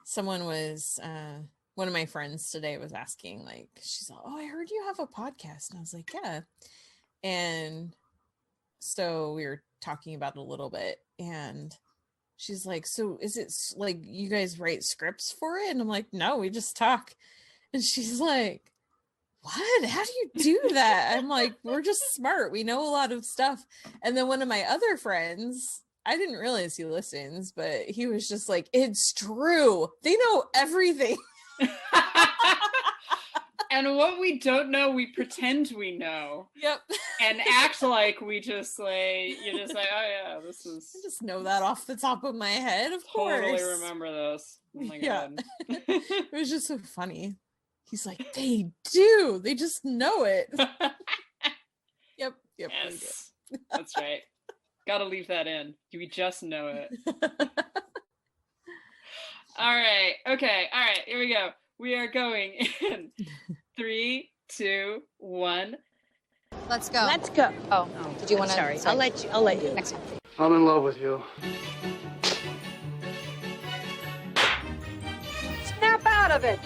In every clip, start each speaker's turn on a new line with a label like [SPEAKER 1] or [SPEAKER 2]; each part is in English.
[SPEAKER 1] someone was one of my friends today was asking, like, she's like, oh, I heard you have a podcast. And I was like, yeah. And so we were talking about it a little bit, and she's like, so is it like you guys write scripts for it? And I'm like, no, we just talk. And she's like, what? How do you do that? I'm like, we're just smart. We know a lot of stuff. And then one of my other friends, I didn't realize he listens, but he was just like, it's true. They know everything.
[SPEAKER 2] And what we don't know, we pretend we know.
[SPEAKER 1] Yep.
[SPEAKER 2] And act like we just like, you're just like, oh yeah, this is...
[SPEAKER 1] I just know that off the top of my head, of course.
[SPEAKER 2] Totally remember this. Oh my God.
[SPEAKER 1] It was just so funny. He's like, they do. They just know it. Yep.
[SPEAKER 2] Yes. That's right. Gotta leave that in. We just know it. All right. Okay. All right. Here we go. We are going in 3, 2, 1.
[SPEAKER 3] Let's go.
[SPEAKER 4] Let's go.
[SPEAKER 3] Oh, did you want to?
[SPEAKER 4] Sorry, I'll let you.
[SPEAKER 3] Next one.
[SPEAKER 5] I'm in love with you.
[SPEAKER 4] Snap out of it.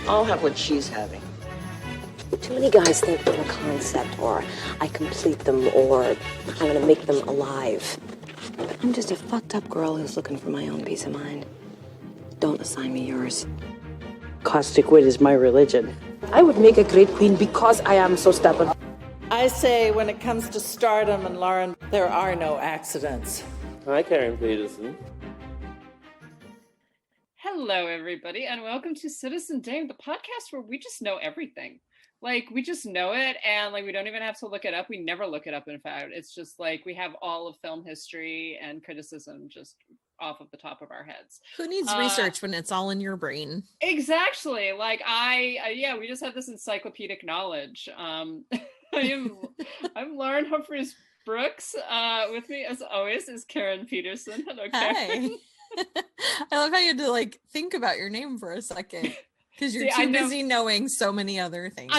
[SPEAKER 6] I'll have what she's having.
[SPEAKER 7] Too many guys think I'm a concept, or I complete them, or I'm gonna make them alive. But I'm just a fucked up girl who's looking for my own peace of mind. Don't assign me yours.
[SPEAKER 6] Caustic wit is my religion.
[SPEAKER 7] I would make a great queen because I am so stubborn.
[SPEAKER 8] I say when it comes to stardom and Lauren, there are no accidents.
[SPEAKER 5] Hi, Karen Peterson.
[SPEAKER 2] Hello, everybody, and welcome to Citizen Dame, the podcast where we just know everything. Like, we just know it, and like we don't even have to look it up. We never look it up, in fact. It's just like we have all of film history and criticism just off of the top of our heds.
[SPEAKER 1] Who needs research when it's all in your brain?
[SPEAKER 2] Exactly. Like yeah, we just have this encyclopedic knowledge. I'm Lauren Humphries Brooks. With me, as always, is Karen Peterson. Hello, Karen.
[SPEAKER 1] Hi. I love how you had to like think about your name for a second because you're too busy knowing so many other things.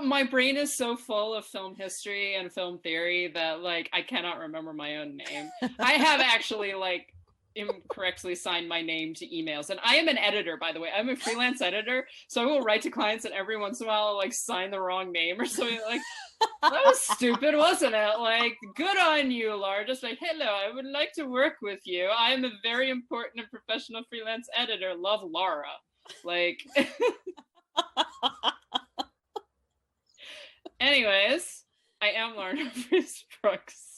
[SPEAKER 2] My brain is so full of film history and film theory that like I cannot remember my own name. I have actually like incorrectly signed my name to emails, and I am an editor, by the way. I'm a freelance editor, so I will write to clients, and every once in a while I'll like sign the wrong name or something. Like, that was stupid, wasn't it? Like, good on you, Laura. Just like, hello, I would like to work with you. I am a very important and professional freelance editor. Love, Laura. Like, anyways, I am Lauren Humphries Brooks.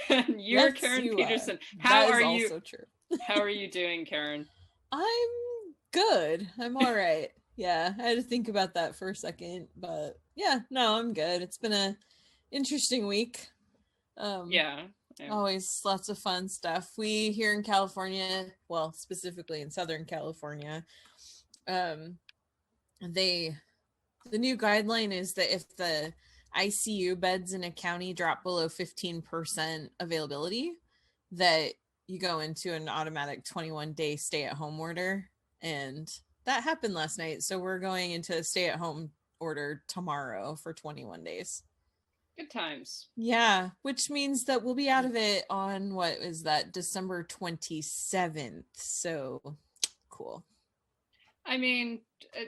[SPEAKER 2] And you're
[SPEAKER 1] Yes,
[SPEAKER 2] Karen
[SPEAKER 1] you
[SPEAKER 2] Peterson.
[SPEAKER 1] Are.
[SPEAKER 2] How
[SPEAKER 1] that
[SPEAKER 2] are
[SPEAKER 1] is
[SPEAKER 2] you?
[SPEAKER 1] Also true.
[SPEAKER 2] How are you doing, Karen?
[SPEAKER 1] I'm good. I'm all right. Yeah, I had to think about that for a second, but yeah, no, I'm good. It's been a interesting week.
[SPEAKER 2] Yeah.
[SPEAKER 1] Always lots of fun stuff. We here in California, well, specifically in Southern California, the new guideline is that if the ICU beds in a county drop below 15% availability, that you go into an automatic 21-day stay-at-home order. And that happened last night. So we're going into a stay-at-home order tomorrow for 21 days.
[SPEAKER 2] Good times.
[SPEAKER 1] Yeah, which means that we'll be out of it on, what is that, December 27th. So cool.
[SPEAKER 2] I mean,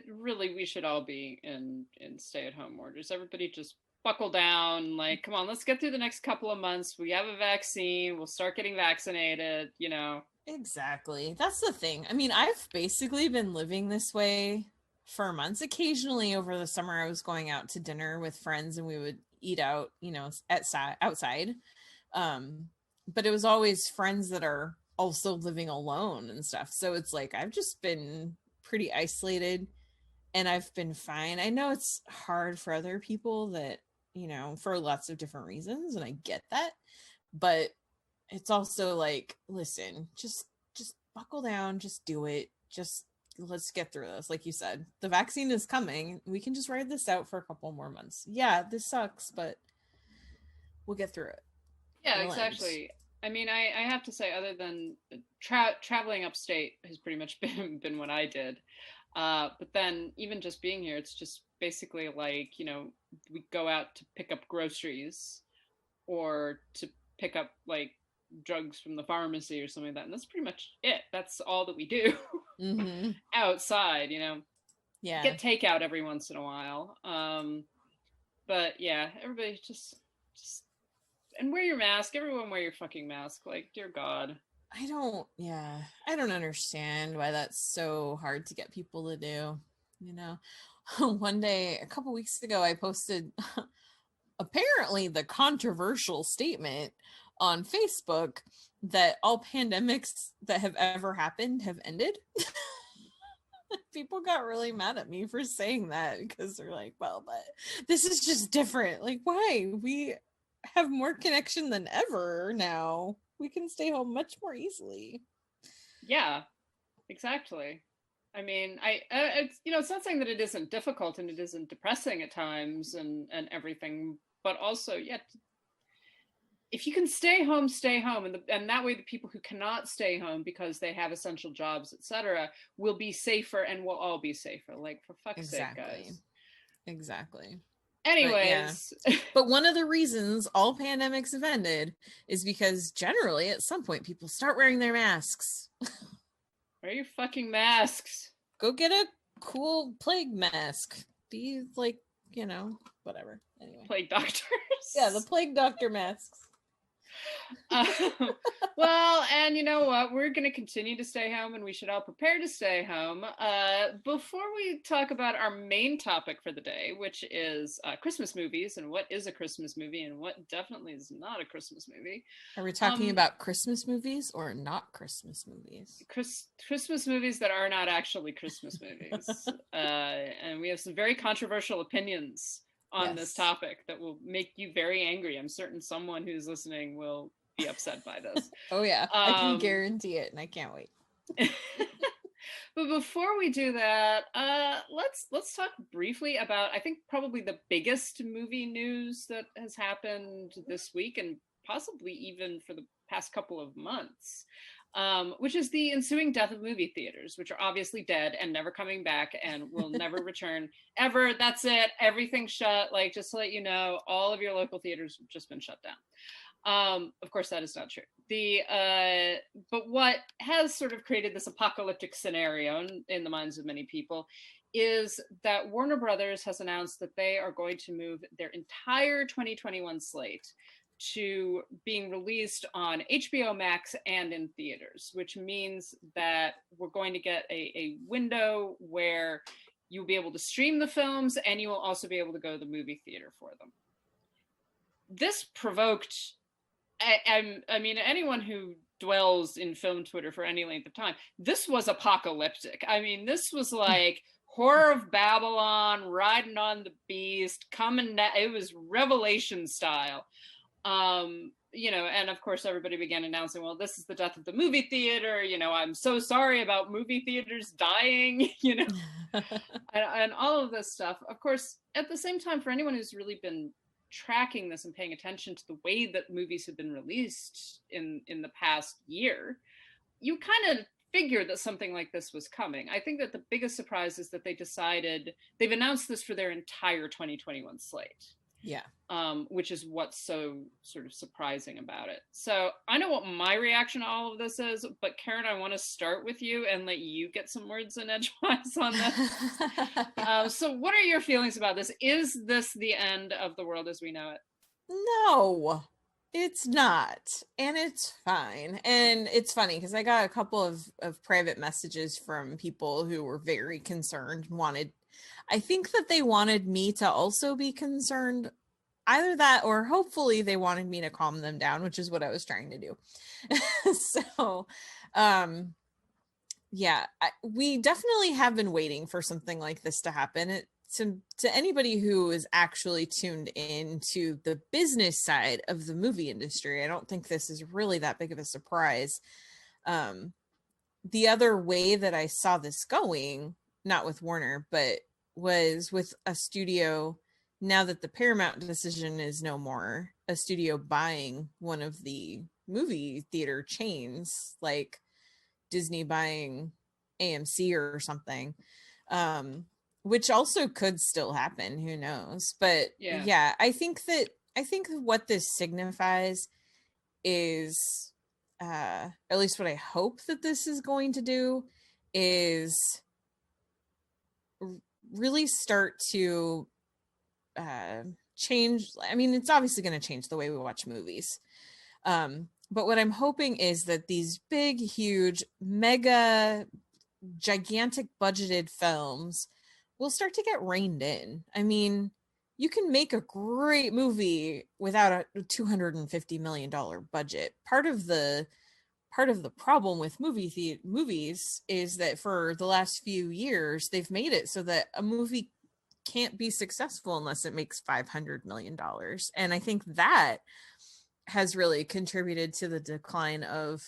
[SPEAKER 2] really, we should all be in stay-at-home orders. Everybody just buckle down. Like, come on, let's get through the next couple of months. We have a vaccine. We'll start getting vaccinated, you know.
[SPEAKER 1] Exactly. That's the thing. I mean, I've basically been living this way for months. Occasionally over the summer, I was going out to dinner with friends and we would eat out, you know, outside. But it was always friends that are also living alone and stuff. So it's like, I've just been pretty isolated and I've been fine. I know it's hard for other people that, you know, for lots of different reasons, and I get that, but it's also like, listen, just buckle down, just do it. Just let's get through this. Like you said, the vaccine is coming. We can just ride this out for a couple more months. Yeah, this sucks, but we'll get through it.
[SPEAKER 2] Yeah, exactly. I mean, I have to say, other than traveling upstate has pretty much been what I did. But then even just being here, it's just basically like, you know, we go out to pick up groceries or to pick up like drugs from the pharmacy or something like that. And that's pretty much it. That's all that we do outside, you know.
[SPEAKER 1] Yeah.
[SPEAKER 2] Get takeout every once in a while. But yeah, everybody just and wear your mask. Everyone wear your fucking mask. Like, dear God.
[SPEAKER 1] I don't understand why that's so hard to get people to do, you know. One day, a couple weeks ago, I posted apparently the controversial statement on Facebook that all pandemics that have ever happened have ended. People got really mad at me for saying that because they're like, well, but this is just different. Like, why? We have more connection than ever now. We can stay home much more easily.
[SPEAKER 2] Yeah, exactly. I mean, it's, you know, it's not saying that it isn't difficult and it isn't depressing at times and everything, but also, yeah, if you can stay home, and that way the people who cannot stay home because they have essential jobs, etc., will be safer, and we'll all be safer. Like, for fuck's sake, guys.
[SPEAKER 1] Exactly.
[SPEAKER 2] Anyways,
[SPEAKER 1] but one of the reasons all pandemics have ended is because generally at some point people start wearing their masks.
[SPEAKER 2] Wear your fucking masks.
[SPEAKER 1] Go get a cool plague mask. Be like, you know, whatever. Anyway,
[SPEAKER 2] plague doctors.
[SPEAKER 1] Yeah, the plague doctor masks.
[SPEAKER 2] Well, and you know what? We're going to continue to stay home, and we should all prepare to stay home. Before we talk about our main topic for the day, which is Christmas movies, and what is a Christmas movie and what definitely is not a Christmas movie.
[SPEAKER 1] Are we talking about Christmas movies or not Christmas movies?
[SPEAKER 2] Christmas movies that are not actually Christmas movies. And we have some very controversial opinions on this topic that will make you very angry. I'm certain someone who's listening will be upset by this.
[SPEAKER 1] Oh yeah, I can guarantee it, and I can't wait.
[SPEAKER 2] But before we do that, let's talk briefly about, I think, probably the biggest movie news that has happened this week, and possibly even for the past couple of months. Which is the ensuing death of movie theaters, which are obviously dead and never coming back and will never return ever. That's it. Everything's shut. Like, just to let you know, all of your local theaters have just been shut down. Of course, that is not true. But what has sort of created this apocalyptic scenario in the minds of many people is that Warner Brothers has announced that they are going to move their entire 2021 slate to being released on HBOMax and in theaters, which means that we're going to get a window where you'll be able to stream the films and you will also be able to go to the movie theater for them. This provoked, I mean, anyone who dwells in film Twitter for any length of time, this was apocalyptic. I mean, this was like Horror of Babylon, riding on the beast, coming down. It was Revelation style. You know, and of course everybody began announcing, well, this is the death of the movie theater, you know, I'm so sorry about movie theaters dying, you know, and all of this stuff. Of course, at the same time, for anyone who's really been tracking this and paying attention to the way that movies have been released in the past year, you kind of figured that something like this was coming. I think that the biggest surprise is that they've announced this for their entire 2021 slate.
[SPEAKER 1] Yeah.
[SPEAKER 2] Which is what's so sort of surprising about it. So I know what my reaction to all of this is, but Karen, I want to start with you and let you get some words in edgewise on this. So what are your feelings about this? Is this the end of the world as we know it?
[SPEAKER 1] No, it's not. And it's fine. And it's funny because I got a couple of private messages from people who were very concerned, I think that they wanted me to also be concerned, either that or hopefully they wanted me to calm them down, which is what I was trying to do. So, yeah, we definitely have been waiting for something like this to happen. To anybody who is actually tuned in to the business side of the movie industry, I don't think this is really that big of a surprise. The other way that I saw this going, not with Warner, but was with a studio, now that the Paramount decision is no more, a studio buying one of the movie theater chains, like Disney buying AMC or something, which also could still happen, who knows. But yeah, I think what this signifies is at least what I hope that this is going to do, is really start to change. I mean, it's obviously going to change the way we watch movies. But what I'm hoping is that these big, huge, mega, gigantic budgeted films will start to get reined in. I mean, you can make a great movie without a $250 million budget. Part of the problem with movies is that for the last few years, they've made it so that a movie can't be successful unless it makes $500 million. And I think that has really contributed to the decline of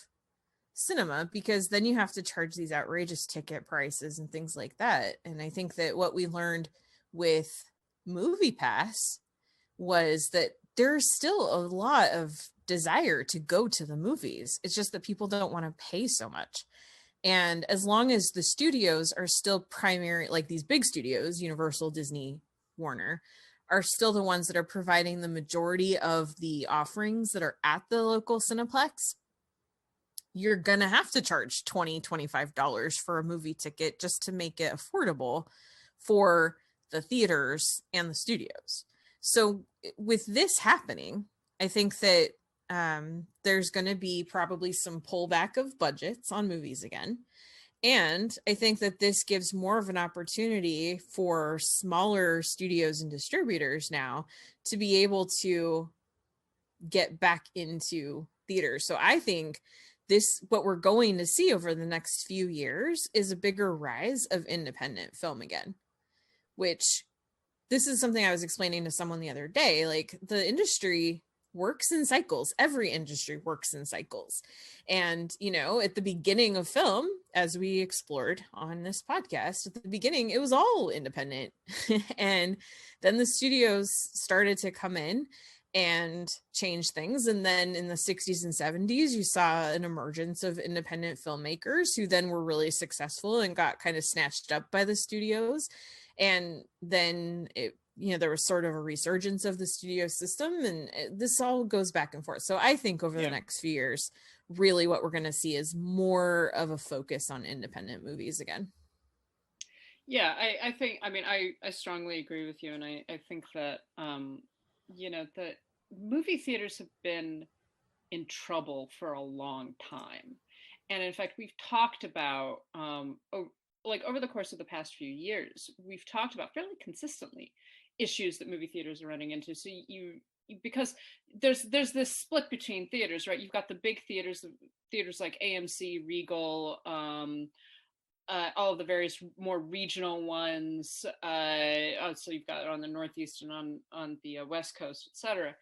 [SPEAKER 1] cinema, because then you have to charge these outrageous ticket prices and things like that. And I think that what we learned with Movie Pass was that there's still a lot of desire to go to the movies. It's just that people don't want to pay so much. And as long as the studios are still primary, like these big studios, Universal, Disney, Warner, are still the ones that are providing the majority of the offerings that are at the local Cineplex, you're going to have to charge $20, $25 for a movie ticket just to make it affordable for the theaters and the studios. So with this happening, I think that there's going to be probably some pullback of budgets on movies again. And I think that this gives more of an opportunity for smaller studios and distributors now to be able to get back into theaters. So I think what we're going to see over the next few years is a bigger rise of independent film again, which this is something I was explaining to someone the other day. Like, the industry works in cycles. Every industry works in cycles. And, you know, at the beginning of film, as we explored on this podcast, at the beginning, it was all independent. And then the studios started to come in and change things. And then in the 60s and 70s, you saw an emergence of independent filmmakers who then were really successful and got kind of snatched up by the studios. And then there was sort of a resurgence of the studio system, and this all goes back and forth. So I think over the next few years, really what we're going to see is more of a focus on independent movies again.
[SPEAKER 2] Yeah, I strongly agree with you. And I think that, that movie theaters have been in trouble for a long time. And in fact, we've talked about, over the course of the past few years, we've talked about fairly consistently issues that movie theaters are running into. So because there's this split between theaters, right? You've got the big theaters like AMC, Regal, all of the various more regional ones. So you've got it on the Northeast and on the West Coast, etc.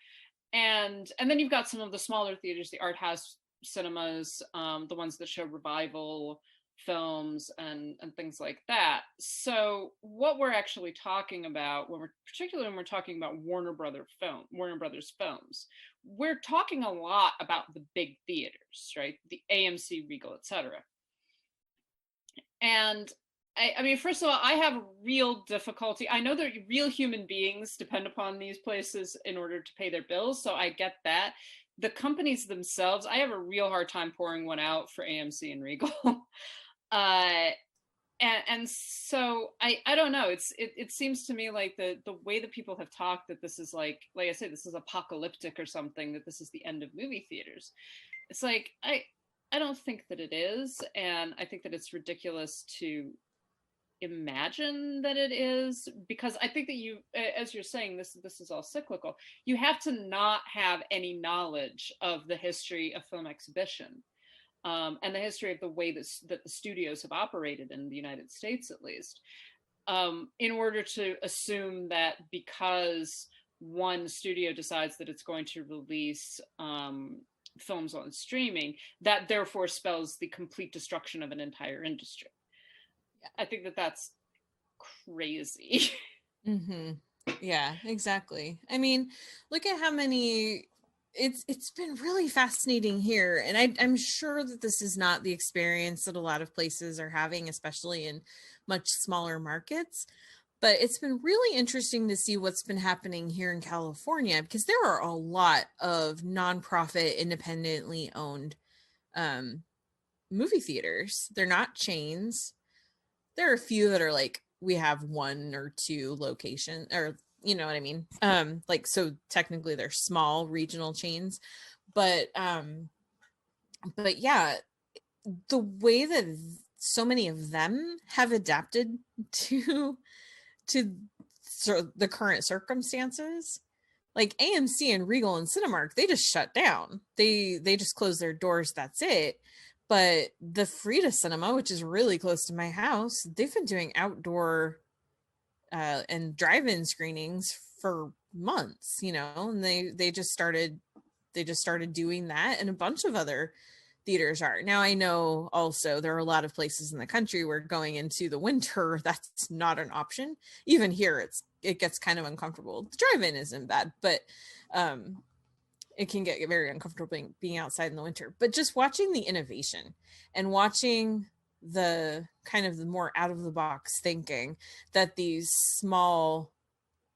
[SPEAKER 2] And then you've got some of the smaller theaters, the art house cinemas, the ones that show revival films and things like that. So what we're actually talking about, particularly when we're talking about Warner Brothers films, we're talking a lot about the big theaters, right? The AMC, Regal, etc. And I mean, first of all, I have real difficulty. I know that real human beings depend upon these places in order to pay their bills, so I get that. The companies themselves, I have a real hard time pouring one out for AMC and Regal. And so I don't know. It seems to me like the way that people have talked that this is like I said, this is apocalyptic or something, that this is the end of movie theaters. It's like, I don't think that it is. And I think that it's ridiculous to imagine that it is, because I think that you, as you're saying, this is all cyclical. You have to not have any knowledge of the history of film exhibition. And the history of the way that the studios have operated in the United States, at least, in order to assume that because one studio decides that it's going to release films on streaming, that therefore spells the complete destruction of an entire industry. I think that that's crazy.
[SPEAKER 1] Mm-hmm. Yeah, exactly. I mean, look at how many... It's been really fascinating here. And I'm sure that this is not the experience that a lot of places are having, especially in much smaller markets. But it's been really interesting to see what's been happening here in California, because there are a lot of nonprofit, independently owned movie theaters. They're not chains. There are a few that are like, we have 1 or 2 locations, or you know what I mean? Like, so technically they're small regional chains, but yeah, the way that so many of them have adapted to sort of the current circumstances, like AMC and Regal and Cinemark, they just shut down. They just closed their doors. That's it. But the Frida Cinema, which is really close to my house, they've been doing outdoor and drive-in screenings for months, you know, and they just started doing that, and a bunch of other theaters are. Now, I know also there are a lot of places in the country where going into the winter, that's not an option. Even here, it gets kind of uncomfortable. The drive-in isn't bad, but it can get very uncomfortable being outside in the winter. But just watching the innovation and watching the kind of the more out of the box thinking that these small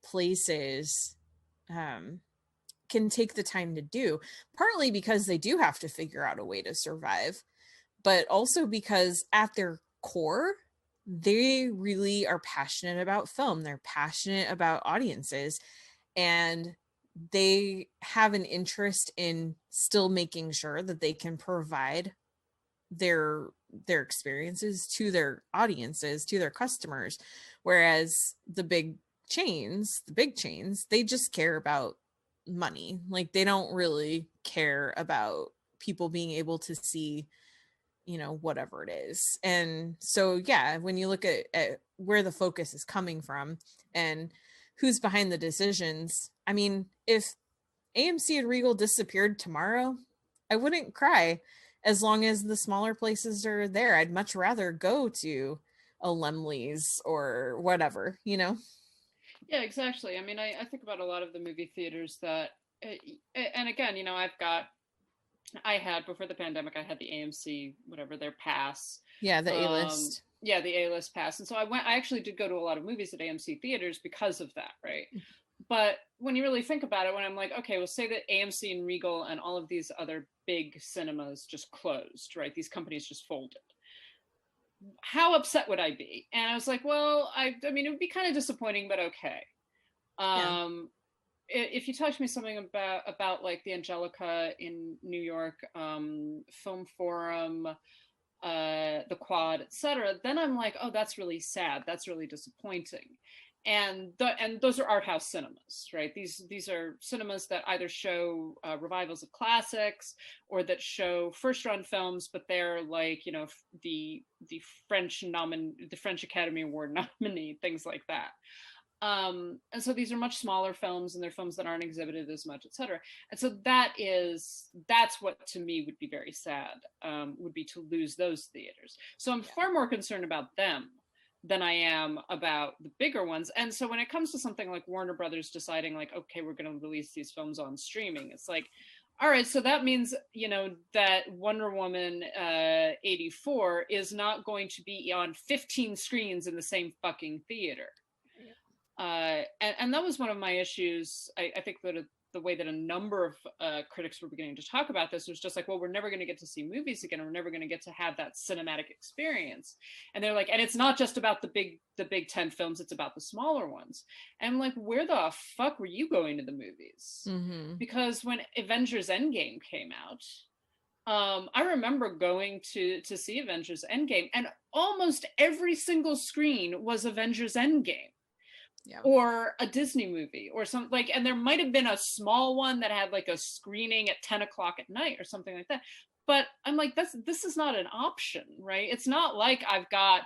[SPEAKER 1] places can take the time to do, partly because they do have to figure out a way to survive, but also because at their core, they really are passionate about film. They're passionate about audiences, and they have an interest in still making sure that they can provide their experiences to their audiences, to their customers. Whereas the big chains, they just care about money. Like, they don't really care about people being able to see, you know, whatever it is. And so, yeah, when you look at where the focus is coming from and who's behind the decisions, I mean, if AMC and Regal disappeared tomorrow, I wouldn't cry, as long as the smaller places are there. I'd much rather go to a Lemley's or whatever, you know?
[SPEAKER 2] Yeah, exactly. I mean, I think about a lot of the movie theaters that, and again, you know, I had before the pandemic, I had the AMC, whatever, their pass.
[SPEAKER 1] Yeah, the A-list.
[SPEAKER 2] Yeah, the A-list pass. And so I actually did go to a lot of movies at AMC theaters because of that, right? But when you really think about it, when I'm like, okay, well, say that AMC and Regal and all of these other big cinemas just closed, right? These companies just folded. How upset would I be? And I was like, well, I mean, it would be kind of disappointing, but okay. If you talk to me something about like the Angelica in New York, Film Forum, the Quad, etc., then I'm like, oh, that's really sad. That's really disappointing. And those are art house cinemas, right? These are cinemas that either show revivals of classics or that show first run films, but they're like, you know, the French Academy Award nominee, things like that. And so these are much smaller films, and they're films that aren't exhibited as much, et cetera. And so that's what to me would be very sad, would be to lose those theaters. So I'm far more concerned about them than I am about the bigger ones. And so when it comes to something like Warner Brothers deciding like, okay, we're going to release these films on streaming, it's like, all right, so that means, you know, that Wonder Woman 84 is not going to be on 15 screens in the same fucking theater. And that was one of my issues. I think that the way that a number of critics were beginning to talk about this was just like, well, we're never going to get to see movies again. We're never going to get to have that cinematic experience. And they're like, and it's not just about the big 10 films, it's about the smaller ones. And I'm like, where the fuck were you going to the movies? Mm-hmm. Because when Avengers Endgame came out, I remember going to see Avengers Endgame, and almost every single screen was Avengers Endgame. Yeah. Or a Disney movie or something like, and there might have been a small one that had like a screening at 10 o'clock at night or something like that. But I'm like, this is not an option, right? It's not like I've got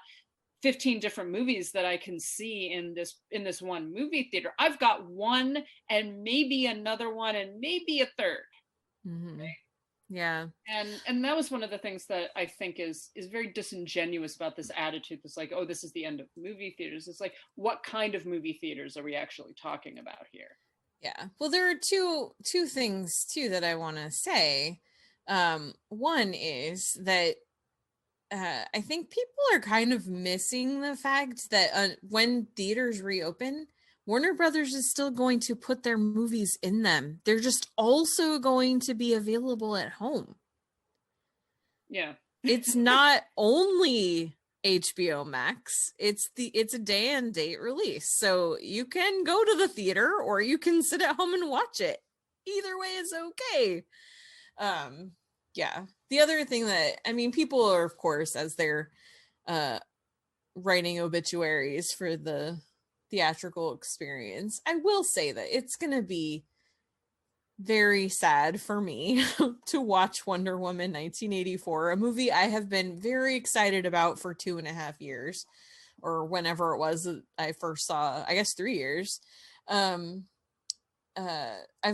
[SPEAKER 2] 15 different movies that I can see in this one movie theater. I've got one and maybe another one and maybe a third. Mm-hmm. Right?
[SPEAKER 1] Yeah.
[SPEAKER 2] And that was one of the things that I think is very disingenuous about this attitude. That's like, oh, this is the end of movie theaters. It's like, what kind of movie theaters are we actually talking about here?
[SPEAKER 1] Yeah. Well, there are two things too that I want to say. One is that I think people are kind of missing the fact that when theaters reopen, Warner Brothers is still going to put their movies in them. They're just also going to be available at home.
[SPEAKER 2] Yeah.
[SPEAKER 1] It's not only HBOMax. It's a day and date release. So you can go to the theater or you can sit at home and watch it. Either way is okay. Yeah. The other thing that, I mean, people are, of course, as they're writing obituaries for the theatrical experience, I will say that it's going to be very sad for me to watch Wonder Woman 1984, a movie I have been very excited about for 2.5 years, or whenever it was that I first saw, I guess 3 years. I've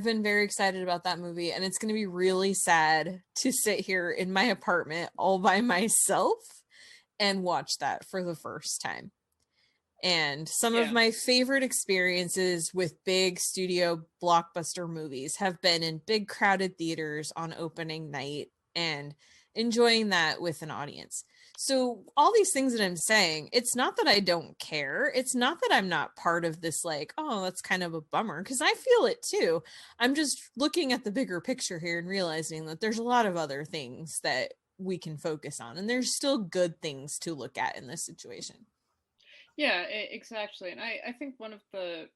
[SPEAKER 1] been very excited about that movie, and it's going to be really sad to sit here in my apartment all by myself and watch that for the first time. And some of my favorite experiences with big studio blockbuster movies have been in big crowded theaters on opening night and enjoying that with an audience. So all these things that I'm saying, it's not that I don't care. It's not that I'm not part of this, like, oh, that's kind of a bummer, because I feel it too. I'm just looking at the bigger picture here and realizing that there's a lot of other things that we can focus on, and there's still good things to look at in this situation.
[SPEAKER 2] Yeah, exactly. And I think one of the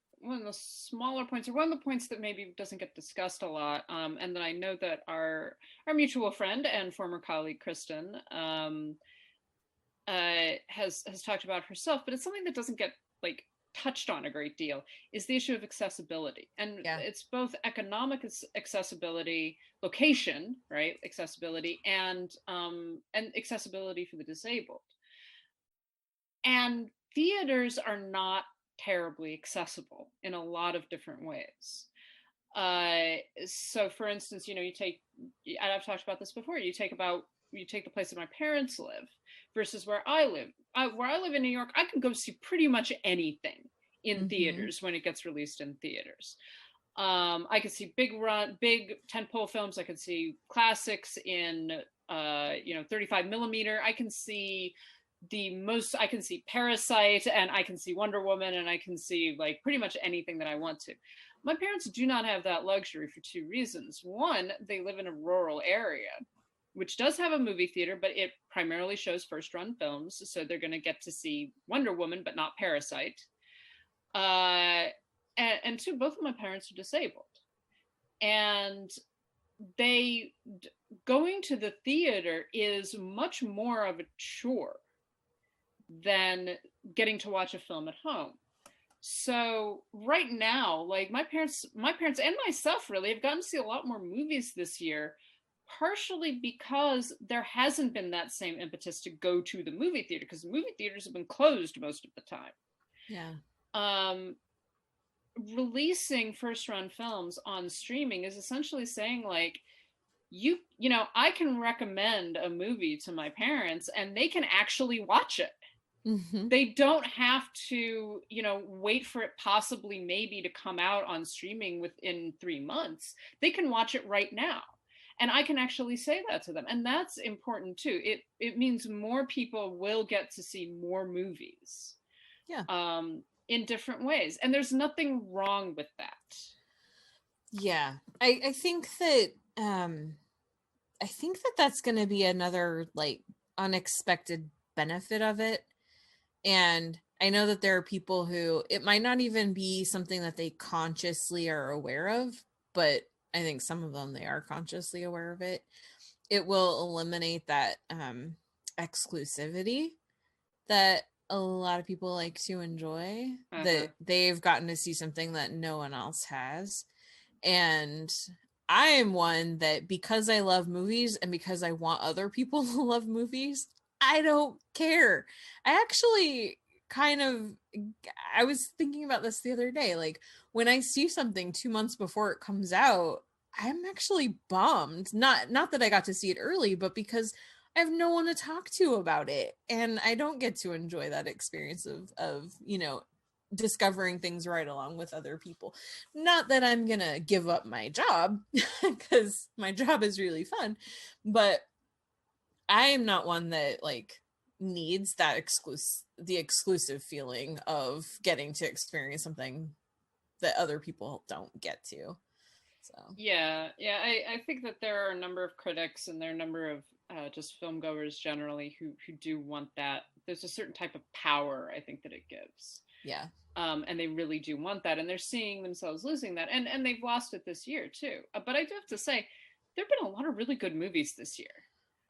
[SPEAKER 2] smaller points, or one of the points that maybe doesn't get discussed a lot, and that I know that our mutual friend and former colleague Kristen has talked about herself, but it's something that doesn't get like touched on a great deal, is the issue of accessibility. And it's both economic accessibility, location, right, accessibility, and accessibility for the disabled. And theaters are not terribly accessible in a lot of different ways. So for instance, you know, and I've talked about this before, you take the place that my parents live versus where I live. Where I live in New York, I can go see pretty much anything in theaters when it gets released in theaters. I could see big tentpole films. I could see classics in 35 millimeter. I can see Parasite, and I can see Wonder Woman, and I can see like pretty much anything that I want to. My parents do not have that luxury for two reasons. One, they live in a rural area, which does have a movie theater, but it primarily shows first-run films, so they're going to get to see Wonder Woman, but not Parasite. And two, both of my parents are disabled, and going to the theater is much more of a chore than getting to watch a film at home. So right now, like my parents and myself really have gotten to see a lot more movies this year, partially because there hasn't been that same impetus to go to the movie theater, because the movie theaters have been closed most of the time.
[SPEAKER 1] Yeah.
[SPEAKER 2] Releasing first-run films on streaming is essentially saying, like, you know, I can recommend a movie to my parents and they can actually watch it. They don't have to, you know, wait for it possibly maybe to come out on streaming within 3 months. They can watch it right now. And I can actually say that to them. And that's important too. It means more people will get to see more movies.
[SPEAKER 1] Yeah.
[SPEAKER 2] In different ways. And there's nothing wrong with that.
[SPEAKER 1] Yeah. I think that that's going to be another like unexpected benefit of it. And I know that there are people who it might not even be something that they consciously are aware of, but I think some of them, they are consciously aware of it. It will eliminate that exclusivity that a lot of people like to enjoy, that they've gotten to see something that no one else has. And I am one that, because I love movies and because I want other people to love movies, I don't care. I actually I was thinking about this the other day. Like, when I see something 2 months before it comes out, I'm actually bummed. Not that I got to see it early, but because I have no one to talk to about it. And I don't get to enjoy that experience of, you know, discovering things right along with other people. Not that I'm gonna give up my job, because my job is really fun, but I am not one that like needs that exclusive feeling of getting to experience something that other people don't get to. So
[SPEAKER 2] I think that there are a number of critics and there are a number of just film goers generally who do want that. There's a certain type of power I think that it gives.
[SPEAKER 1] Yeah.
[SPEAKER 2] And they really do want that, and they're seeing themselves losing that, and they've lost it this year too. But I do have to say, there've been a lot of really good movies this year.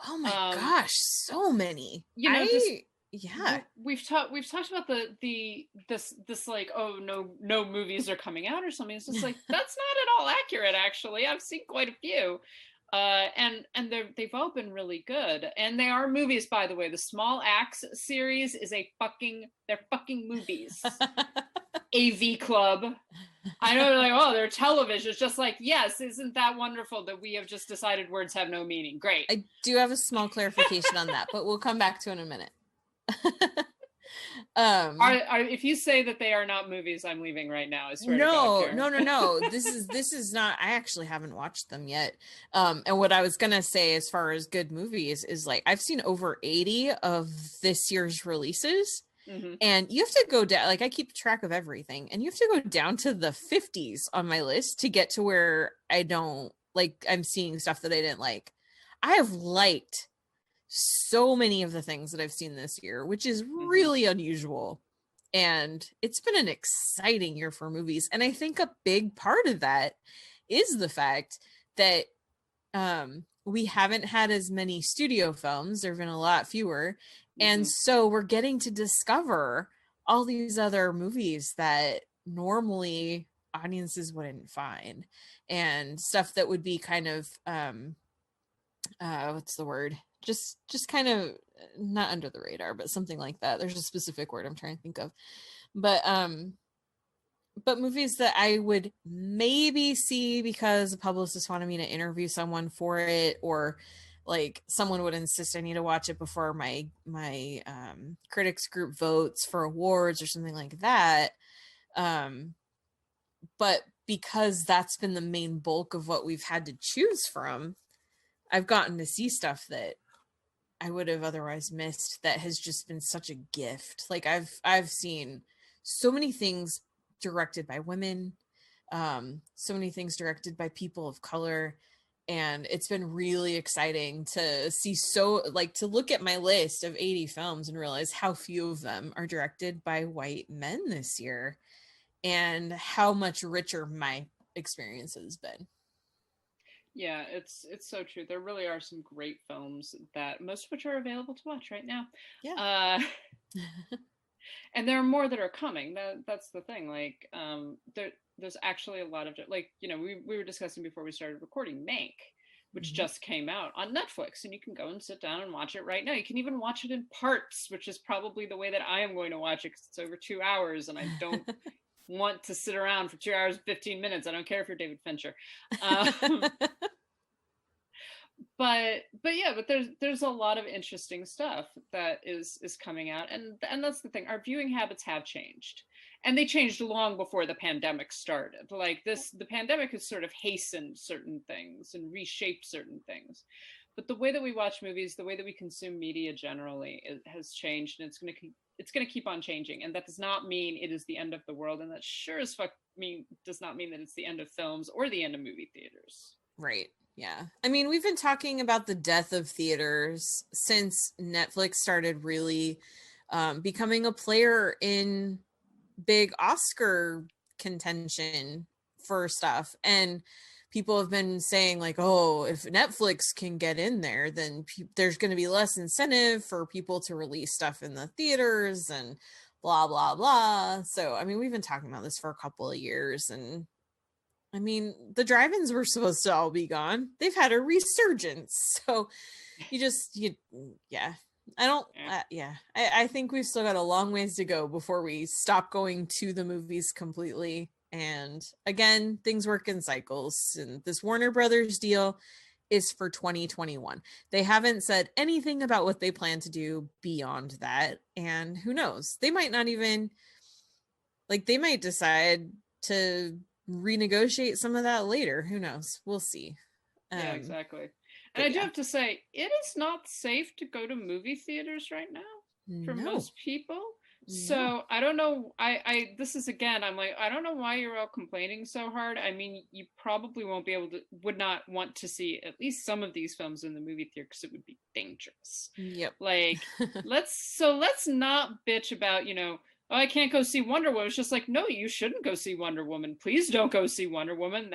[SPEAKER 1] Oh my gosh, so many.
[SPEAKER 2] You know,
[SPEAKER 1] yeah.
[SPEAKER 2] We've talked about this like, oh no movies are coming out or something. It's just like, that's not at all accurate, actually. I've seen quite a few. And they've all been really good, and they are movies, by the way. The Small Axe series is they're fucking movies. AV Club. I know, like, oh, they're television. It's just like, yes, isn't that wonderful that we have just decided words have no meaning? Great.
[SPEAKER 1] I do have a small clarification on that, but we'll come back to it in a minute.
[SPEAKER 2] If you say that they are not movies, I'm leaving right now. I swear to God,
[SPEAKER 1] no. This is not. I actually haven't watched them yet. And what I was gonna say, as far as good movies, is like I've seen over 80 of this year's releases, and you have to go down. Like I keep track of everything, and you have to go down to the 50s on my list to get to where I'm seeing stuff that I didn't like. I have liked so many of the things that I've seen this year, which is really unusual. And it's been an exciting year for movies. And I think a big part of that is the fact that we haven't had as many studio films. There have been a lot fewer. And so we're getting to discover all these other movies that normally audiences wouldn't find, and stuff that would be kind of, what's the word? Just kind of not under the radar, but something like that. There's a specific word I'm trying to think of, but movies that I would maybe see because a publicist wanted me to interview someone for it, or like someone would insist I need to watch it before my critics group votes for awards or something like that. But because that's been the main bulk of what we've had to choose from, I've gotten to see stuff that I would have otherwise missed that has just been such a gift. Like I've seen so many things directed by women, so many things directed by people of color, and it's been really exciting to see, to look at my list of 80 films and realize how few of them are directed by white men this year, and how much richer my experience has been.
[SPEAKER 2] Yeah, it's so true. There really are some great films that most of which are available to watch right now.
[SPEAKER 1] Yeah.
[SPEAKER 2] And there are more that are coming. That's the thing. Like, there's actually a lot of, like, you know, we were discussing before we started recording Mank, which just came out on Netflix, and you can go and sit down and watch it right now. You can even watch it in parts, which is probably the way that I am going to watch it, because it's over 2 hours, and I don't want to sit around for 2 hours, 15 minutes. I don't care if you're David Fincher. But there's a lot of interesting stuff that is coming out, and that's the thing. Our viewing habits have changed, and they changed long before the pandemic started. Like the pandemic has sort of hastened certain things and reshaped certain things. But the way that we watch movies, the way that we consume media generally, has changed, and it's going to keep on changing. And that does not mean it is the end of the world, and that sure as fuck does not mean that it's the end of films or the end of movie theaters.
[SPEAKER 1] Right. Yeah. I mean, we've been talking about the death of theaters since Netflix started really becoming a player in big Oscar contention for stuff. And people have been saying like, oh, if Netflix can get in there, then there's going to be less incentive for people to release stuff in the theaters and blah, blah, blah. So, I mean, we've been talking about this for a couple of years, and I mean, the drive-ins were supposed to all be gone. They've had a resurgence. So I think we've still got a long ways to go before we stop going to the movies completely. And again, things work in cycles, and this Warner Brothers deal is for 2021. They haven't said anything about what they plan to do beyond that. And who knows? They might not even, like, they might decide to renegotiate some of that later. Who knows? We'll see.
[SPEAKER 2] Yeah, exactly. And I do have to say, it is not safe to go to movie theaters right now for most people. So I don't know. This is again, I'm like, I don't know why you're all complaining so hard. I mean, you probably would not want to see at least some of these films in the movie theater because it would be dangerous.
[SPEAKER 1] Yep.
[SPEAKER 2] Like, let's not bitch about, oh, I can't go see Wonder Woman. It's just like, no, you shouldn't go see Wonder Woman. Please don't go see Wonder Woman.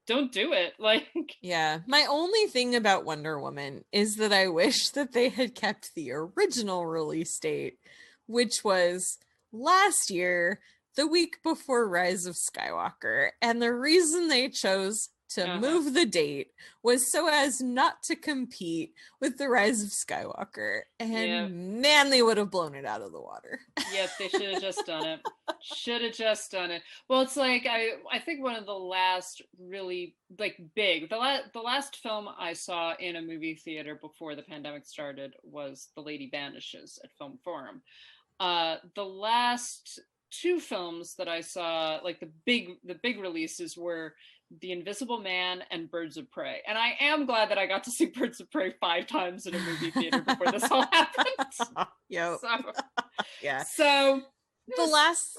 [SPEAKER 2] Don't do it. Like,
[SPEAKER 1] yeah, my only thing about Wonder Woman is that I wish that they had kept the original release date, which was last year, the week before Rise of Skywalker. And the reason they chose to move the date was so as not to compete with the Rise of Skywalker. And man, they would have blown it out of the water.
[SPEAKER 2] Yes, they should have just done it. Well, it's like I think one of the last really like big the last film I saw in a movie theater before the pandemic started was The Lady Vanishes at Film Forum. The last two films that I saw, like the big releases, were The Invisible Man and Birds of Prey. And I am glad that I got to see Birds of Prey 5 times in a movie theater before this all happened.
[SPEAKER 1] Yep. Yeah.
[SPEAKER 2] So
[SPEAKER 1] the last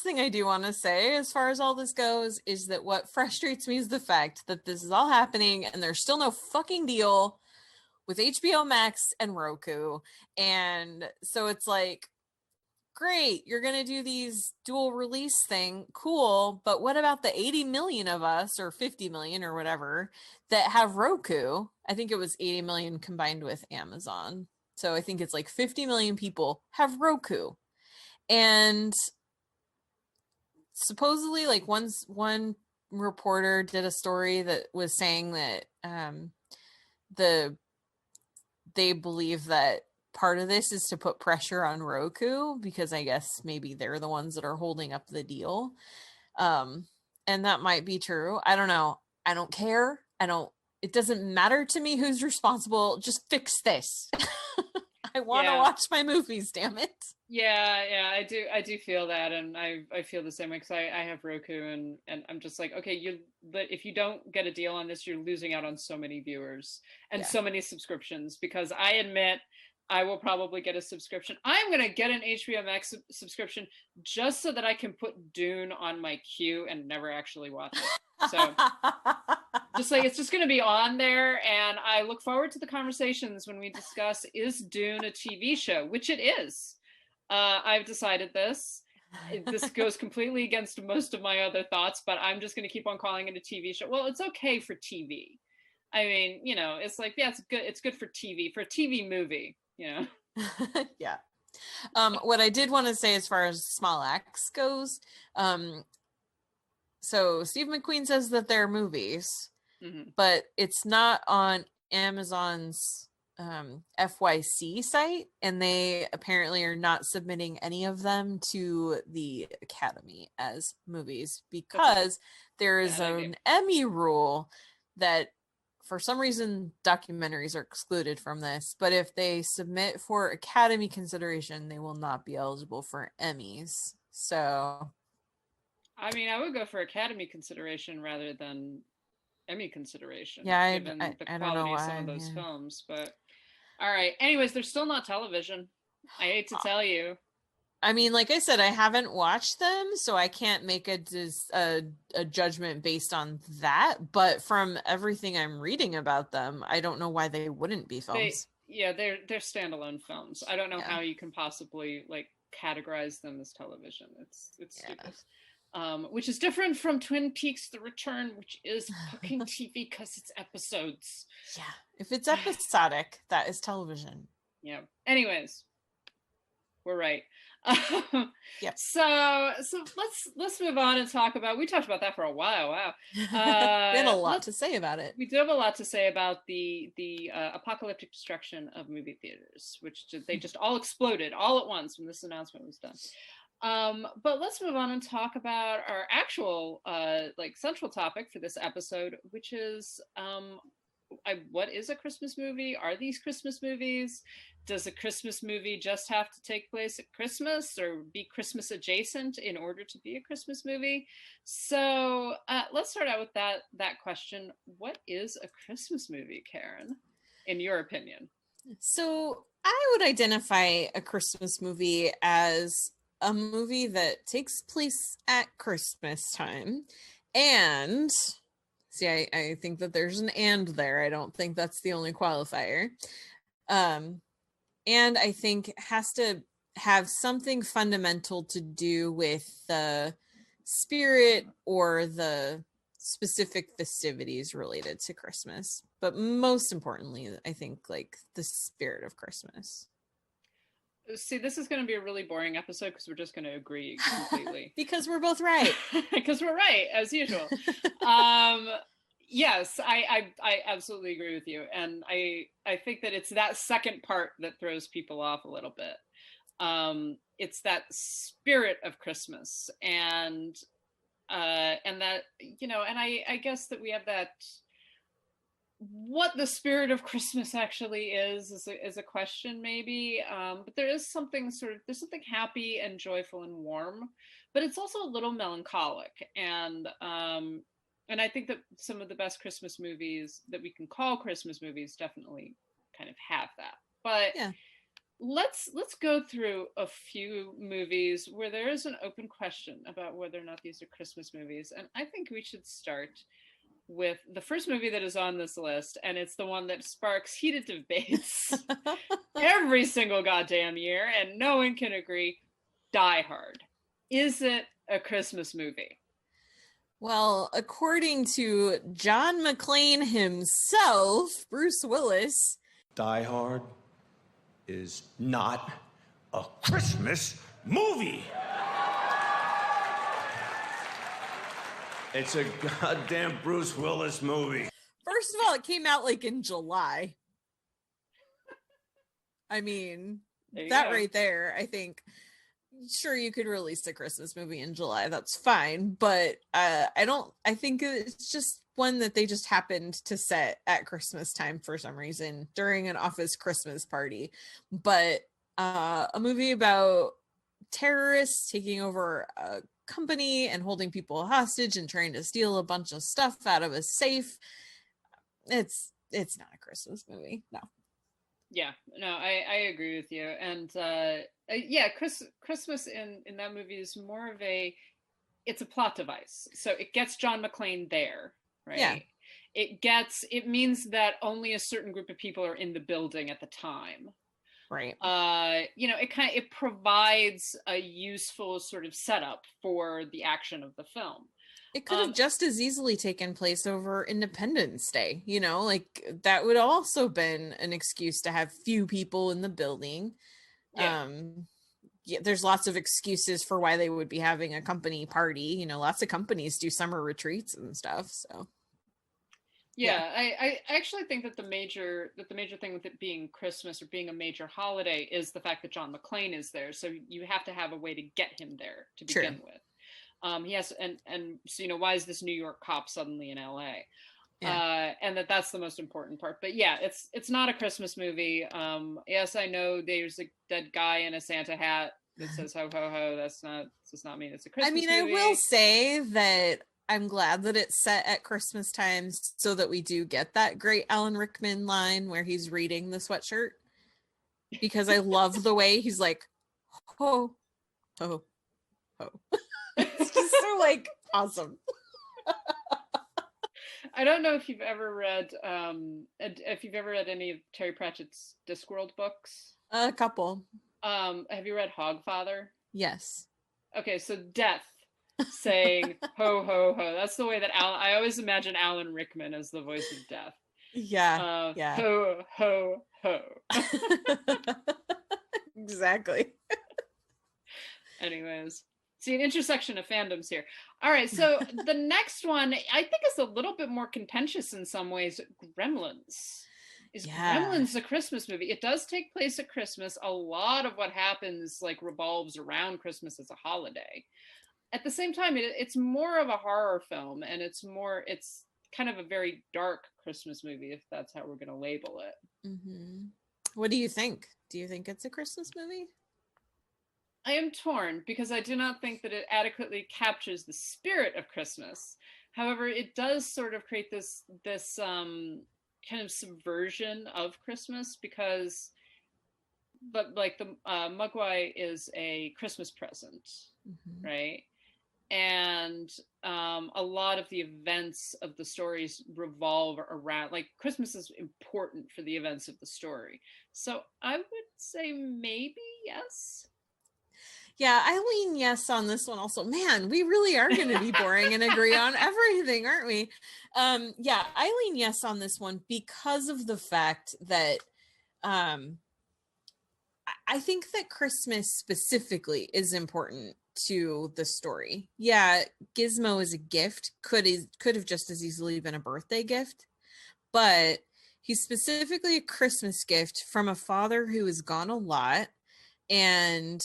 [SPEAKER 1] thing I do want to say as far as all this goes is that what frustrates me is the fact that this is all happening and there's still no fucking deal with HBOMax and Roku. And so it's like, great, you're going to do these dual release thing. Cool. But what about the 80 million of us, or 50 million or whatever, that have Roku? I think it was 80 million combined with Amazon. So I think it's like 50 million people have Roku. And supposedly, like, one reporter did a story that was saying that they believe that part of this is to put pressure on Roku because I guess maybe they're the ones that are holding up the deal. And that might be true. I don't know. I don't care. It doesn't matter to me who's responsible. Just fix this. I want to watch my movies, damn it.
[SPEAKER 2] Yeah, I do feel that, and I feel the same way because I have Roku, and I'm just like, okay, but if you don't get a deal on this, you're losing out on so many viewers and so many subscriptions. Because I admit, I will probably get a subscription. I'm gonna get an HBOMax subscription just so that I can put Dune on my queue and never actually watch it. So just like, it's just going to be on there, and I look forward to the conversations when we discuss, is Dune a TV show, which it is. I've decided this goes completely against most of my other thoughts, but I'm just going to keep on calling it a TV show. Well, it's okay for TV. I mean, it's like, yeah, it's good for TV, for a TV movie, Yeah.
[SPEAKER 1] What I did want to say as far as Small Axe goes, so Steve McQueen says that they're movies, but it's not on Amazon's FYC site, and they apparently are not submitting any of them to the Academy as movies because there is an Emmy rule that for some reason documentaries are excluded from this, but if they submit for Academy consideration, they will not be eligible for Emmys. So
[SPEAKER 2] I mean, I would go for Academy consideration rather than Emmy consideration.
[SPEAKER 1] Yeah,
[SPEAKER 2] given
[SPEAKER 1] I
[SPEAKER 2] the
[SPEAKER 1] don't
[SPEAKER 2] quality
[SPEAKER 1] know
[SPEAKER 2] of
[SPEAKER 1] why,
[SPEAKER 2] some of those films. But all right. Anyways, they're still not television. I hate to tell you.
[SPEAKER 1] I mean, like I said, I haven't watched them, so I can't make a judgment based on that. But from everything I'm reading about them, I don't know why they wouldn't be films.
[SPEAKER 2] They're standalone films. I don't know how you can possibly like categorize them as television. It's stupid. Which is different from Twin Peaks: The Return, which is fucking TV because it's episodes.
[SPEAKER 1] Yeah, if it's episodic, that is television.
[SPEAKER 2] Yeah. Anyways, we're right.
[SPEAKER 1] Yep.
[SPEAKER 2] So let's move on and talk about. We talked about that for a while. Wow.
[SPEAKER 1] We had a lot to say about it.
[SPEAKER 2] We do have a lot to say about the apocalyptic destruction of movie theaters, which they just all exploded all at once when this announcement was done. But let's move on and talk about our actual central topic for this episode, which is what is a Christmas movie? Are these Christmas movies? Does a Christmas movie just have to take place at Christmas or be Christmas adjacent in order to be a Christmas movie? So let's start out with that question. What is a Christmas movie, Karen, in your opinion?
[SPEAKER 1] So I would identify a Christmas movie as a movie that takes place at Christmas time. And see, I think that there's an and there. I don't think that's the only qualifier. And I think it has to have something fundamental to do with the spirit or the specific festivities related to Christmas. But most importantly, I think like the spirit of Christmas.
[SPEAKER 2] See, this is going to be a really boring episode because we're just going to agree completely.
[SPEAKER 1] Because we're both right.
[SPEAKER 2] Because we're right, as usual. Yes, I absolutely agree with you. And I think that it's that second part that throws people off a little bit. It's that spirit of Christmas and that, you know, and I guess that we have that, what the spirit of Christmas actually is a question maybe, but there is something there's something happy and joyful and warm, but it's also a little melancholic, and I think that some of the best Christmas movies that we can call Christmas movies definitely kind of have that. But yeah. Let's go through a few movies where there is an open question about whether or not these are Christmas movies, and I think we should start with the first movie that is on this list, and it's the one that sparks heated debates every single goddamn year, and no one can agree. Die Hard. Is it a Christmas movie?
[SPEAKER 1] Well, according to John McClane himself, Bruce Willis,
[SPEAKER 9] Die Hard is not a Christmas movie. It's a goddamn Bruce Willis movie.
[SPEAKER 1] First of all, it came out like in July. I mean, that right there, I think, sure, you could release a Christmas movie in July. That's fine. But I think it's just one that they just happened to set at Christmas time for some reason during an office Christmas party. But a movie about terrorists taking over a company and holding people hostage and trying to steal a bunch of stuff out of a safe. It's not a Christmas movie. No.
[SPEAKER 2] Yeah, no, I agree with you. And Christmas in that movie is more of it's a plot device. So it gets John McClane there, right? Yeah. It means that only a certain group of people are in the building at the time.
[SPEAKER 1] Right.
[SPEAKER 2] It provides a useful sort of setup for the action of the film.
[SPEAKER 1] It could have just as easily taken place over Independence Day, you know, like that would also been an excuse to have few people in the building. Yeah. There's lots of excuses for why they would be having a company party. You know, lots of companies do summer retreats and stuff. So.
[SPEAKER 2] Yeah, I actually think that the major thing with it being Christmas or being a major holiday is the fact that John McClane is there. So you have to have a way to get him there to begin with. He has, and so, you know, why is this New York cop suddenly in LA? Yeah. And that's the most important part. But yeah, it's not a Christmas movie. Yes, I know there's a dead guy in a Santa hat that says ho ho ho. That does not mean it's a Christmas movie.
[SPEAKER 1] I will say that I'm glad that it's set at Christmas time so that we do get that great Alan Rickman line where he's reading the sweatshirt, because I love the way he's like, ho, ho, ho. It's just so like awesome.
[SPEAKER 2] I don't know if you've ever read any of Terry Pratchett's Discworld books.
[SPEAKER 1] A couple.
[SPEAKER 2] Have you read Hogfather?
[SPEAKER 1] Yes.
[SPEAKER 2] Okay, so Death saying ho ho ho. That's the way that I always imagine Alan Rickman as the voice of Death.
[SPEAKER 1] Yeah. Yeah.
[SPEAKER 2] Ho ho ho.
[SPEAKER 1] Exactly.
[SPEAKER 2] Anyways, see an intersection of fandoms here. All right, so the next one I think is a little bit more contentious in some ways. Gremlins. Is Gremlins a Christmas movie? It does take place at Christmas. A lot of what happens like revolves around Christmas as a holiday. At the same time, it's more of a horror film, and it's kind of a very dark Christmas movie, if that's how we're going to label it.
[SPEAKER 1] Mm-hmm. What do you think? Do you think it's a Christmas movie?
[SPEAKER 2] I am torn because I do not think that it adequately captures the spirit of Christmas. However, it does sort of create this kind of subversion of Christmas, because but like the Mugwai is a Christmas present, right? And a lot of the events of the stories revolve around, like, Christmas is important for the events of the story. So I would say maybe yes.
[SPEAKER 1] Yeah, I lean yes on this one also. Man, we really are going to be boring and agree on everything, aren't we? Yeah, I lean yes on this one because of the fact that I think that Christmas specifically is important to the story. Yeah, Gizmo is a gift, could have just as easily been a birthday gift, but he's specifically a Christmas gift from a father who has gone a lot and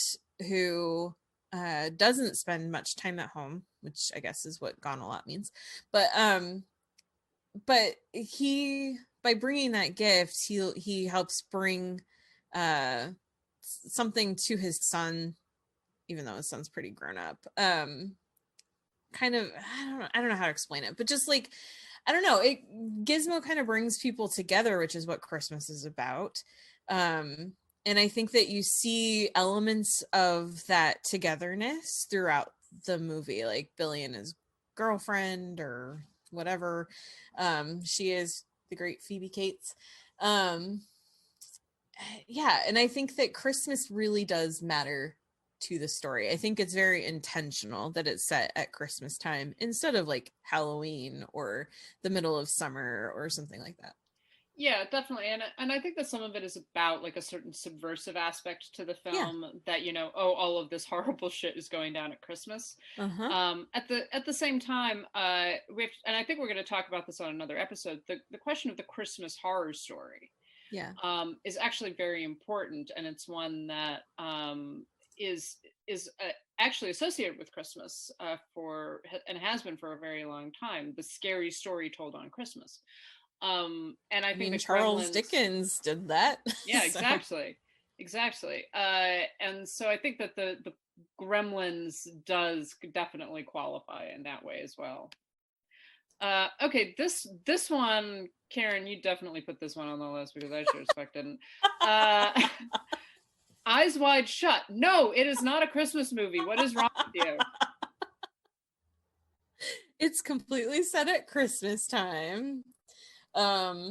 [SPEAKER 1] who doesn't spend much time at home, which I guess is what gone a lot means. But he, by bringing that gift, he helps bring something to his son, even though his son's pretty grown up. Kind of, I don't know how to explain it, but just like, I don't know, Gizmo kind of brings people together, which is what Christmas is about. And I think that you see elements of that togetherness throughout the movie, like Billy and his girlfriend or whatever she is, the great Phoebe Cates. Yeah, and I think that Christmas really does matter to the story. I think it's very intentional that it's set at Christmas time instead of like Halloween or the middle of summer or something like that.
[SPEAKER 2] Yeah, definitely. And I think that some of it is about like a certain subversive aspect to the film, that, you know, oh, all of this horrible shit is going down at Christmas. At the same time, and I think we're going to talk about this on another episode, the question of the Christmas horror story is actually very important, and it's one that is actually associated with Christmas and has been for a very long time. The scary story told on Christmas. And I think
[SPEAKER 1] Charles Dickens did that.
[SPEAKER 2] Yeah, exactly. And so I think that the Gremlins does definitely qualify in that way as well. Okay, this one, Karen, you definitely put this one on the list because I sure as fuck didn't. Eyes Wide Shut. No, it is not a Christmas movie. What is wrong with you?
[SPEAKER 1] It's completely set at Christmas time.
[SPEAKER 2] How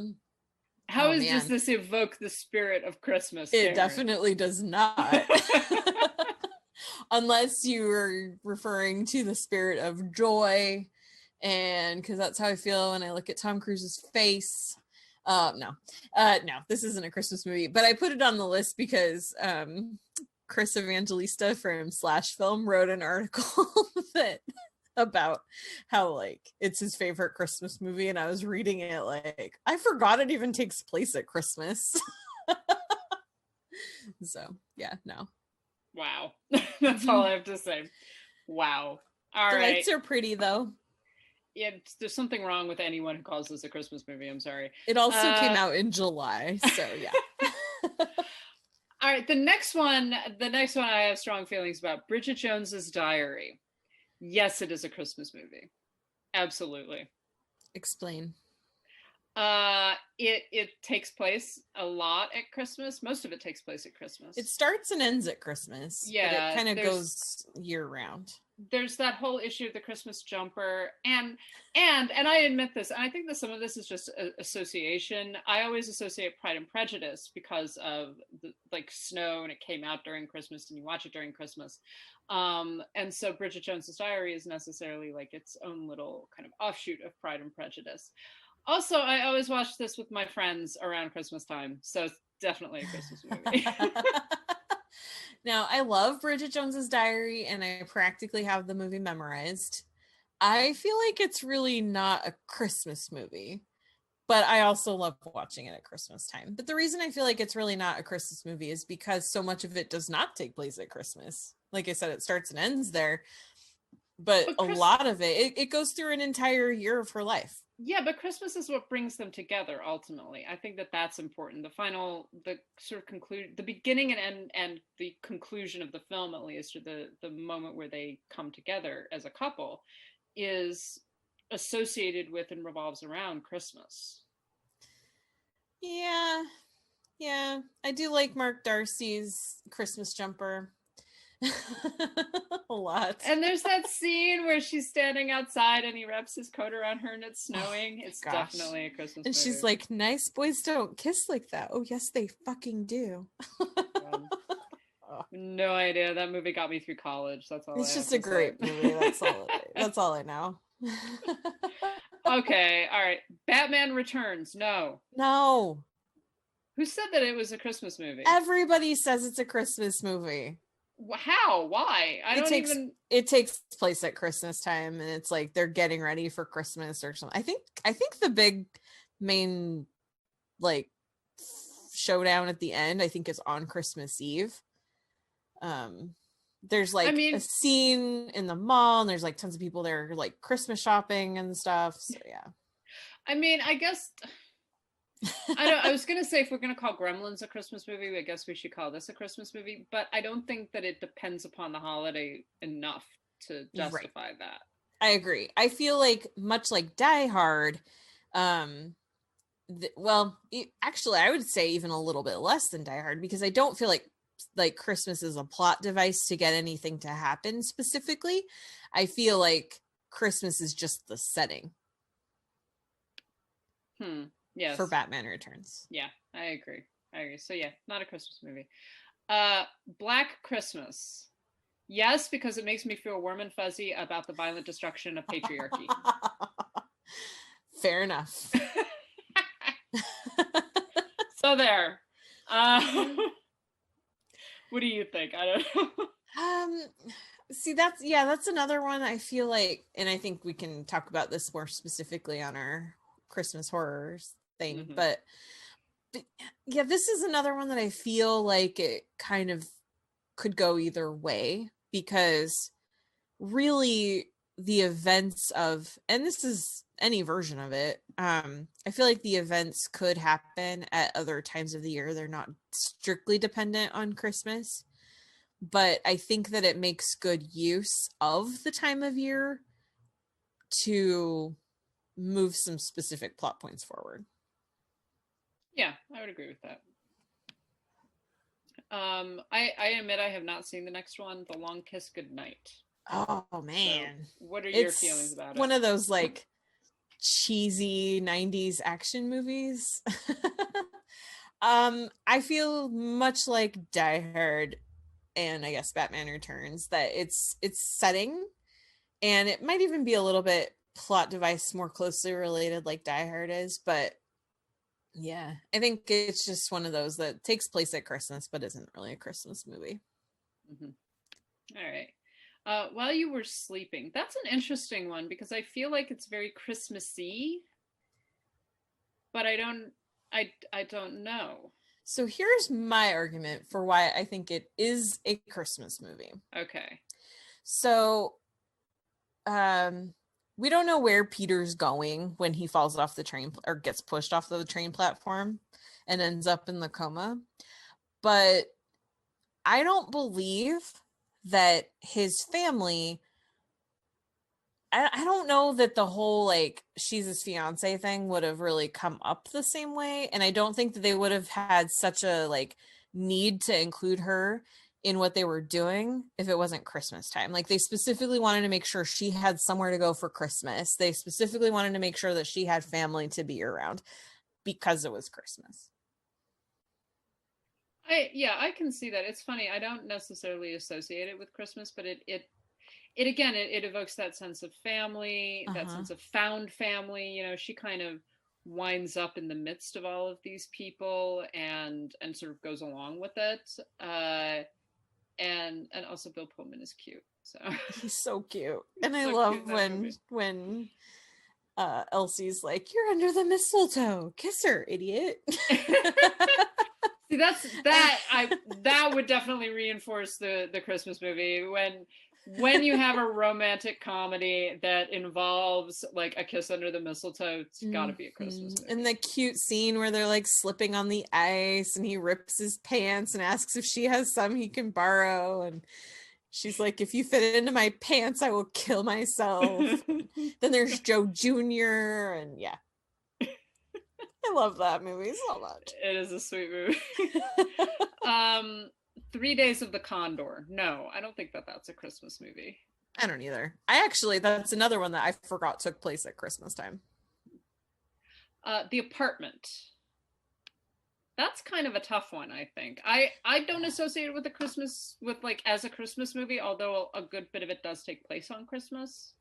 [SPEAKER 2] does this evoke the spirit of Christmas,
[SPEAKER 1] It
[SPEAKER 2] Karen?
[SPEAKER 1] Definitely does not. Unless you are referring to the spirit of joy, and because that's how I feel when I look at Tom Cruise's face. No, this isn't a Christmas movie, but I put it on the list because Chris Evangelista from Slash Film wrote an article about how like it's his favorite Christmas movie, and I was reading it like I forgot it even takes place at Christmas. So yeah, no.
[SPEAKER 2] Wow. That's all I have to say. Wow. All right.
[SPEAKER 1] The lights are pretty though.
[SPEAKER 2] Yeah, there's something wrong with anyone who calls this a Christmas movie. I'm sorry.
[SPEAKER 1] It also came out in July, so yeah.
[SPEAKER 2] All right, the next one I have strong feelings about. Bridget Jones's Diary. Yes, it is a Christmas movie. Absolutely.
[SPEAKER 1] Explain.
[SPEAKER 2] It takes place a lot at Christmas. Most of it takes place at Christmas.
[SPEAKER 1] It starts and ends at Christmas.
[SPEAKER 2] Yeah,
[SPEAKER 1] but it kind of goes year round.
[SPEAKER 2] There's that whole issue of the Christmas jumper, and I admit this, and I think that some of this is just association. I always associate Pride and Prejudice because of the like snow, and it came out during Christmas, and you watch it during Christmas. And so Bridget Jones's Diary is necessarily like its own little kind of offshoot of Pride and Prejudice. Also, I always watch this with my friends around Christmas time, so it's definitely a Christmas movie.
[SPEAKER 1] Now, I love Bridget Jones's Diary, and I practically have the movie memorized. I feel like it's really not a Christmas movie, but I also love watching it at Christmas time. But the reason I feel like it's really not a Christmas movie is because so much of it does not take place at Christmas. Like I said, it starts and ends there, but a lot of it goes through an entire year of her life.
[SPEAKER 2] Yeah, but Christmas is what brings them together, ultimately. I think that that's important. The sort of the beginning and the conclusion of the film, at least, or the moment where they come together as a couple, is associated with and revolves around Christmas.
[SPEAKER 1] Yeah. Yeah, I do like Mark Darcy's Christmas jumper a lot.
[SPEAKER 2] And there's that scene where she's standing outside and he wraps his coat around her and it's snowing. It's definitely a Christmas
[SPEAKER 1] and
[SPEAKER 2] movie.
[SPEAKER 1] She's like, nice boys don't kiss like that. Oh, yes, they fucking do.
[SPEAKER 2] No idea. That movie got me through college. That's all.
[SPEAKER 1] It's just a great movie. That's all I know.
[SPEAKER 2] Okay. All right. Batman Returns. No. Who said that it was a Christmas movie?
[SPEAKER 1] Everybody says it's a Christmas movie.
[SPEAKER 2] How? Why?
[SPEAKER 1] It takes place at Christmas time, and it's like they're getting ready for Christmas or something. I think the big main like showdown at the end, I think, is on Christmas Eve. There's like a scene in the mall, and there's like tons of people there like Christmas shopping and stuff. So yeah.
[SPEAKER 2] I mean, I guess I was gonna say, if we're gonna call Gremlins a Christmas movie, I guess we should call this a Christmas movie. But I don't think that it depends upon the holiday enough to justify that.
[SPEAKER 1] I agree. I feel like much like Die Hard, actually, I would say even a little bit less than Die Hard, because I don't feel like Christmas is a plot device to get anything to happen specifically. I feel like Christmas is just the setting.
[SPEAKER 2] Yes.
[SPEAKER 1] For Batman Returns.
[SPEAKER 2] Yeah, I agree. So yeah, not a Christmas movie. Black Christmas. Yes, because it makes me feel warm and fuzzy about the violent destruction of patriarchy.
[SPEAKER 1] Fair enough.
[SPEAKER 2] So there. What do you think? I don't know.
[SPEAKER 1] See, that's another one I feel like, and I think we can talk about this more specifically on our Christmas horrors thing, but yeah, this is another one that I feel like it kind of could go either way, because really the events of, and this is any version of it, I feel like the events could happen at other times of the year. They're not strictly dependent on Christmas, but I think that it makes good use of the time of year to move some specific plot points forward.
[SPEAKER 2] Yeah, I would agree with that. I admit I have not seen the next one, The Long Kiss Goodnight.
[SPEAKER 1] Oh man.
[SPEAKER 2] So what are your feelings about it?
[SPEAKER 1] One of those like cheesy 90s action movies. I feel much like Die Hard and I guess Batman Returns, that it's setting, and it might even be a little bit plot device more closely related like Die Hard is, but yeah, I think it's just one of those that takes place at Christmas but isn't really a Christmas movie.
[SPEAKER 2] All right. While you were sleeping, that's an interesting one, because I feel like it's very Christmassy, but I don't know.
[SPEAKER 1] So here's my argument for why I think it is a Christmas movie.
[SPEAKER 2] Okay.
[SPEAKER 1] So we don't know where Peter's going when he falls off the train or gets pushed off the train platform and ends up in the coma. But I don't believe that his family, I don't know that the whole like she's his fiance thing would have really come up the same way. And I don't think that they would have had such a like need to include her in what they were doing if it wasn't Christmas time. Like they specifically wanted to make sure she had somewhere to go for Christmas. They specifically wanted to make sure that she had family to be around because it was Christmas.
[SPEAKER 2] I can see that. It's funny. I don't necessarily associate it with Christmas, but it again, it evokes that sense of family, that sense of found family. You know, she kind of winds up in the midst of all of these people and sort of goes along with it. And also Bill Pullman is cute. So
[SPEAKER 1] he's so cute. And I love when Elsie's like, "You're under the mistletoe. Kiss her, idiot."
[SPEAKER 2] See, that would definitely reinforce the Christmas movie when you have a romantic comedy that involves like a kiss under the mistletoe. It's got to be a Christmas movie.
[SPEAKER 1] And the cute scene where they're like slipping on the ice and he rips his pants and asks if she has some he can borrow, and she's like, "If you fit into my pants, I will kill myself." Then there's Joe Jr. and yeah. I love that movie so much.
[SPEAKER 2] It is a sweet movie. 3 Days of the Condor. No, I don't think that's a Christmas movie.
[SPEAKER 1] I don't either. That's another one that I forgot took place at Christmas time.
[SPEAKER 2] The Apartment. That's kind of a tough one, I think. I don't associate it with as a Christmas movie, although a good bit of it does take place on Christmas.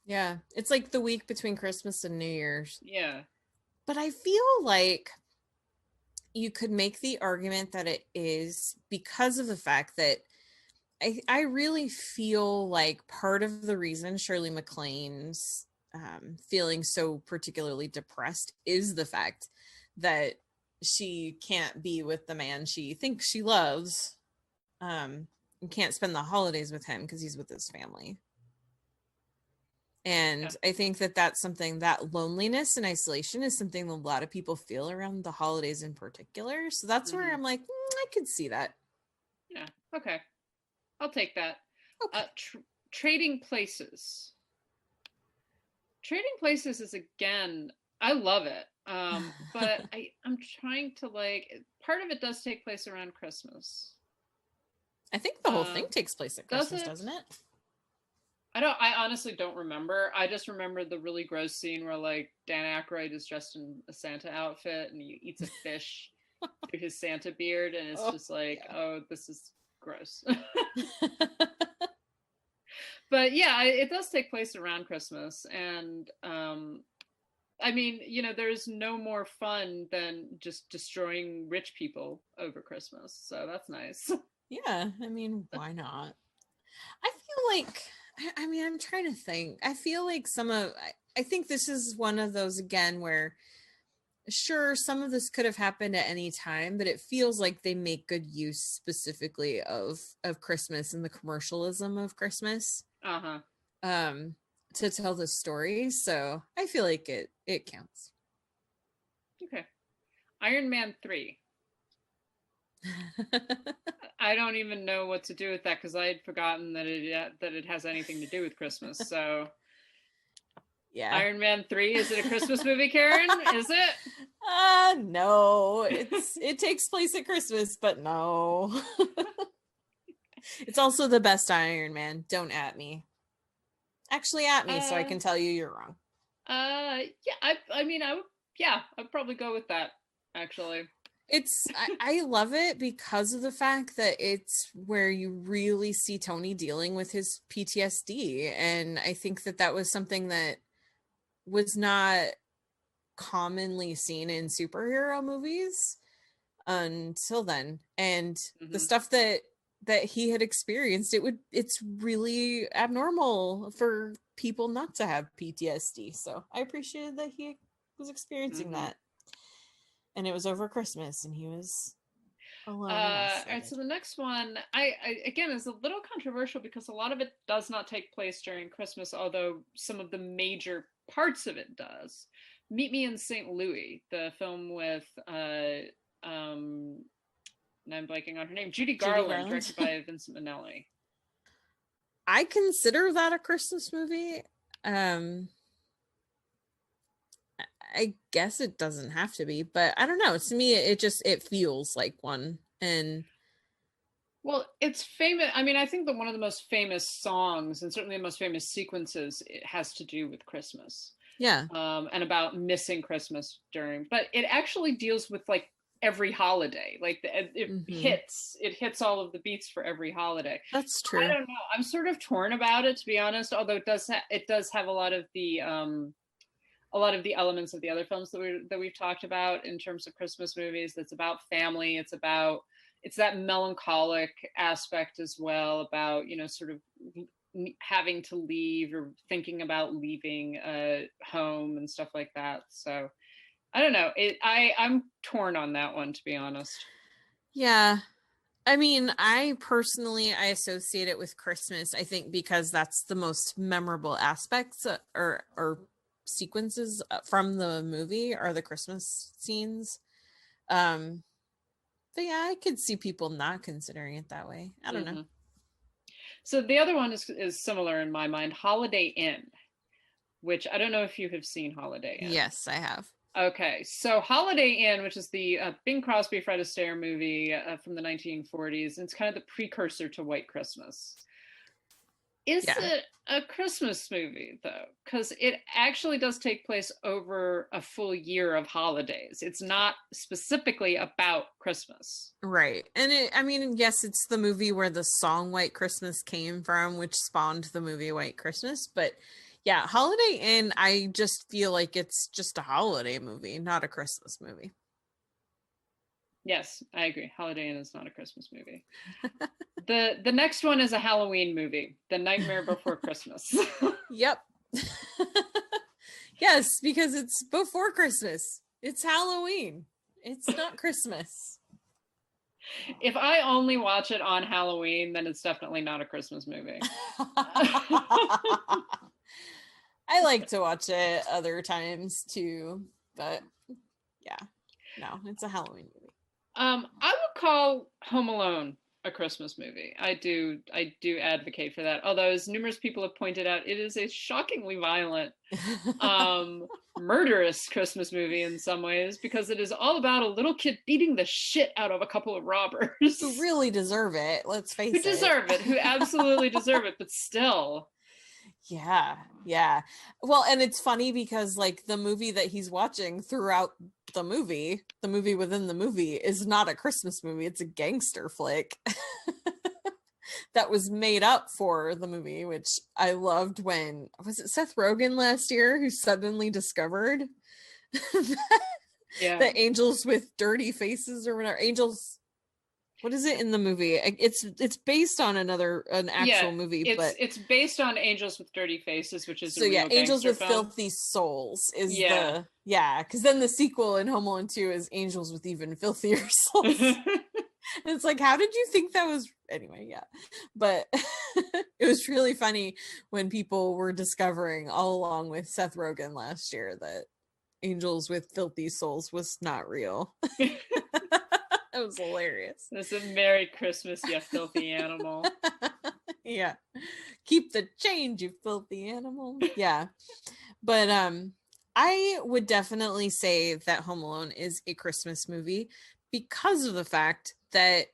[SPEAKER 1] Yeah, it's like the week between Christmas and New Year's.
[SPEAKER 2] Yeah.
[SPEAKER 1] But I feel like you could make the argument that it is because of the fact that I really feel like part of the reason Shirley MacLaine's feeling so particularly depressed is the fact that she can't be with the man she thinks she loves, and can't spend the holidays with him because he's with his family. And I think that's something, that loneliness and isolation is something a lot of people feel around the holidays in particular. So that's where I'm like, I could see that.
[SPEAKER 2] Yeah. Okay. I'll take that.
[SPEAKER 1] Okay.
[SPEAKER 2] Trading Places. Trading Places is, again, I love it. But I'm trying to part of it does take place around Christmas.
[SPEAKER 1] I think the whole thing takes place at Christmas, doesn't it?
[SPEAKER 2] I honestly don't remember. I just remember the really gross scene where Dan Aykroyd is dressed in a Santa outfit and he eats a fish through his Santa beard, and it's oh, this is gross. But yeah, it does take place around Christmas, and I mean, there's no more fun than just destroying rich people over Christmas, so that's nice.
[SPEAKER 1] Yeah, I mean, why not? I feel like, I'm trying to think. I feel like I think this is one of those, again, where sure, some of this could have happened at any time, but it feels like they make good use specifically of Christmas and the commercialism of Christmas. To tell the story. So I feel like it counts.
[SPEAKER 2] Okay. Iron Man 3. I don't even know what to do with that because I had forgotten that it has anything to do with Christmas. So yeah. Iron Man 3, is it a Christmas movie, Karen? Is it?
[SPEAKER 1] No. It takes place at Christmas, but no. It's also the best Iron Man. Don't at me. Actually at me so I can tell you you're wrong.
[SPEAKER 2] Yeah, I mean, I'd probably go with that, actually.
[SPEAKER 1] I love it because of the fact that it's where you really see Tony dealing with his PTSD. And I think that was something that was not commonly seen in superhero movies until then. And the stuff that he had experienced, it's really abnormal for people not to have PTSD. So I appreciated that he was experiencing that. And it was over Christmas and he was alone.
[SPEAKER 2] All right, so the next one, I again, is a little controversial because a lot of it does not take place during Christmas, although some of the major parts of it does. Meet Me in St. Louis, the film with and I'm blanking on her name, Judy Garland, directed by Vincent Minnelli.
[SPEAKER 1] I consider that a Christmas movie. I guess it doesn't have to be, but I don't know. To me, it feels like one. And
[SPEAKER 2] well, it's famous. I mean, I think that one of the most famous songs and certainly the most famous sequences, it has to do with Christmas.
[SPEAKER 1] Yeah.
[SPEAKER 2] And about missing Christmas but it actually deals with every holiday. It hits all of the beats for every holiday.
[SPEAKER 1] That's true.
[SPEAKER 2] I don't know. I'm sort of torn about it, to be honest, although it does have a lot of the elements of the other films that we've talked about in terms of Christmas movies. That's about family. It's that melancholic aspect as well, about sort of having to leave or thinking about leaving home and stuff like that. So I don't know. I'm torn on that one, to be honest.
[SPEAKER 1] Yeah. I mean, I associate it with Christmas, I think, because that's the most memorable aspects or sequences from the movie are the Christmas scenes. But yeah, I could see people not considering it that way. I don't know.
[SPEAKER 2] So the other one is similar in my mind, Holiday Inn, which I don't know if you have seen Holiday Inn.
[SPEAKER 1] Yes, I have.
[SPEAKER 2] Okay, so Holiday Inn, which is the Bing Crosby, Fred Astaire movie from the 1940s, and it's kind of the precursor to White Christmas. Is it a Christmas movie, though? Because it actually does take place over a full year of holidays. It's not specifically about Christmas.
[SPEAKER 1] Right. And I mean, yes, it's the movie where the song White Christmas came from, which spawned the movie White Christmas. But yeah, Holiday Inn, I just feel like it's just a holiday movie, not a Christmas movie.
[SPEAKER 2] Yes, I agree. Holiday Inn is not a Christmas movie. The next one is a Halloween movie, The Nightmare Before Christmas.
[SPEAKER 1] Yep. Yes, because it's before Christmas. It's Halloween. It's not Christmas.
[SPEAKER 2] If I only watch it on Halloween, then it's definitely not a Christmas movie.
[SPEAKER 1] I like to watch it other times too, but yeah, no, it's a Halloween movie.
[SPEAKER 2] I would call Home Alone a Christmas movie. I do advocate for that. Although, as numerous people have pointed out, it is a shockingly violent, murderous Christmas movie in some ways, because it is all about a little kid beating the shit out of a couple of robbers
[SPEAKER 1] who really deserve it. Let's face it.
[SPEAKER 2] Who deserve it. Who absolutely deserve it. But still.
[SPEAKER 1] Yeah. Well, and it's funny because like the movie that he's watching throughout the movie within the movie is not a Christmas movie. It's a gangster flick that was made up for the movie, which I loved. When was it Seth Rogen last year who suddenly discovered the angels with dirty faces or whatever, angels. What is it in the movie? It's based on an actual movie, but
[SPEAKER 2] it's based on Angels with Dirty Faces, which is
[SPEAKER 1] Angels with
[SPEAKER 2] film.
[SPEAKER 1] Filthy Souls is because then the sequel in Home Alone 2 is Angels with Even Filthier Souls. It's like, how did you think that was anyway? Yeah, but it was really funny when people were discovering all along with Seth Rogen last year that Angels with Filthy Souls was not real. It was hilarious.
[SPEAKER 2] It's a Merry Christmas, you filthy animal.
[SPEAKER 1] Yeah. Keep the change, you filthy animal. Yeah. But I would definitely say that Home Alone is a Christmas movie because of the fact that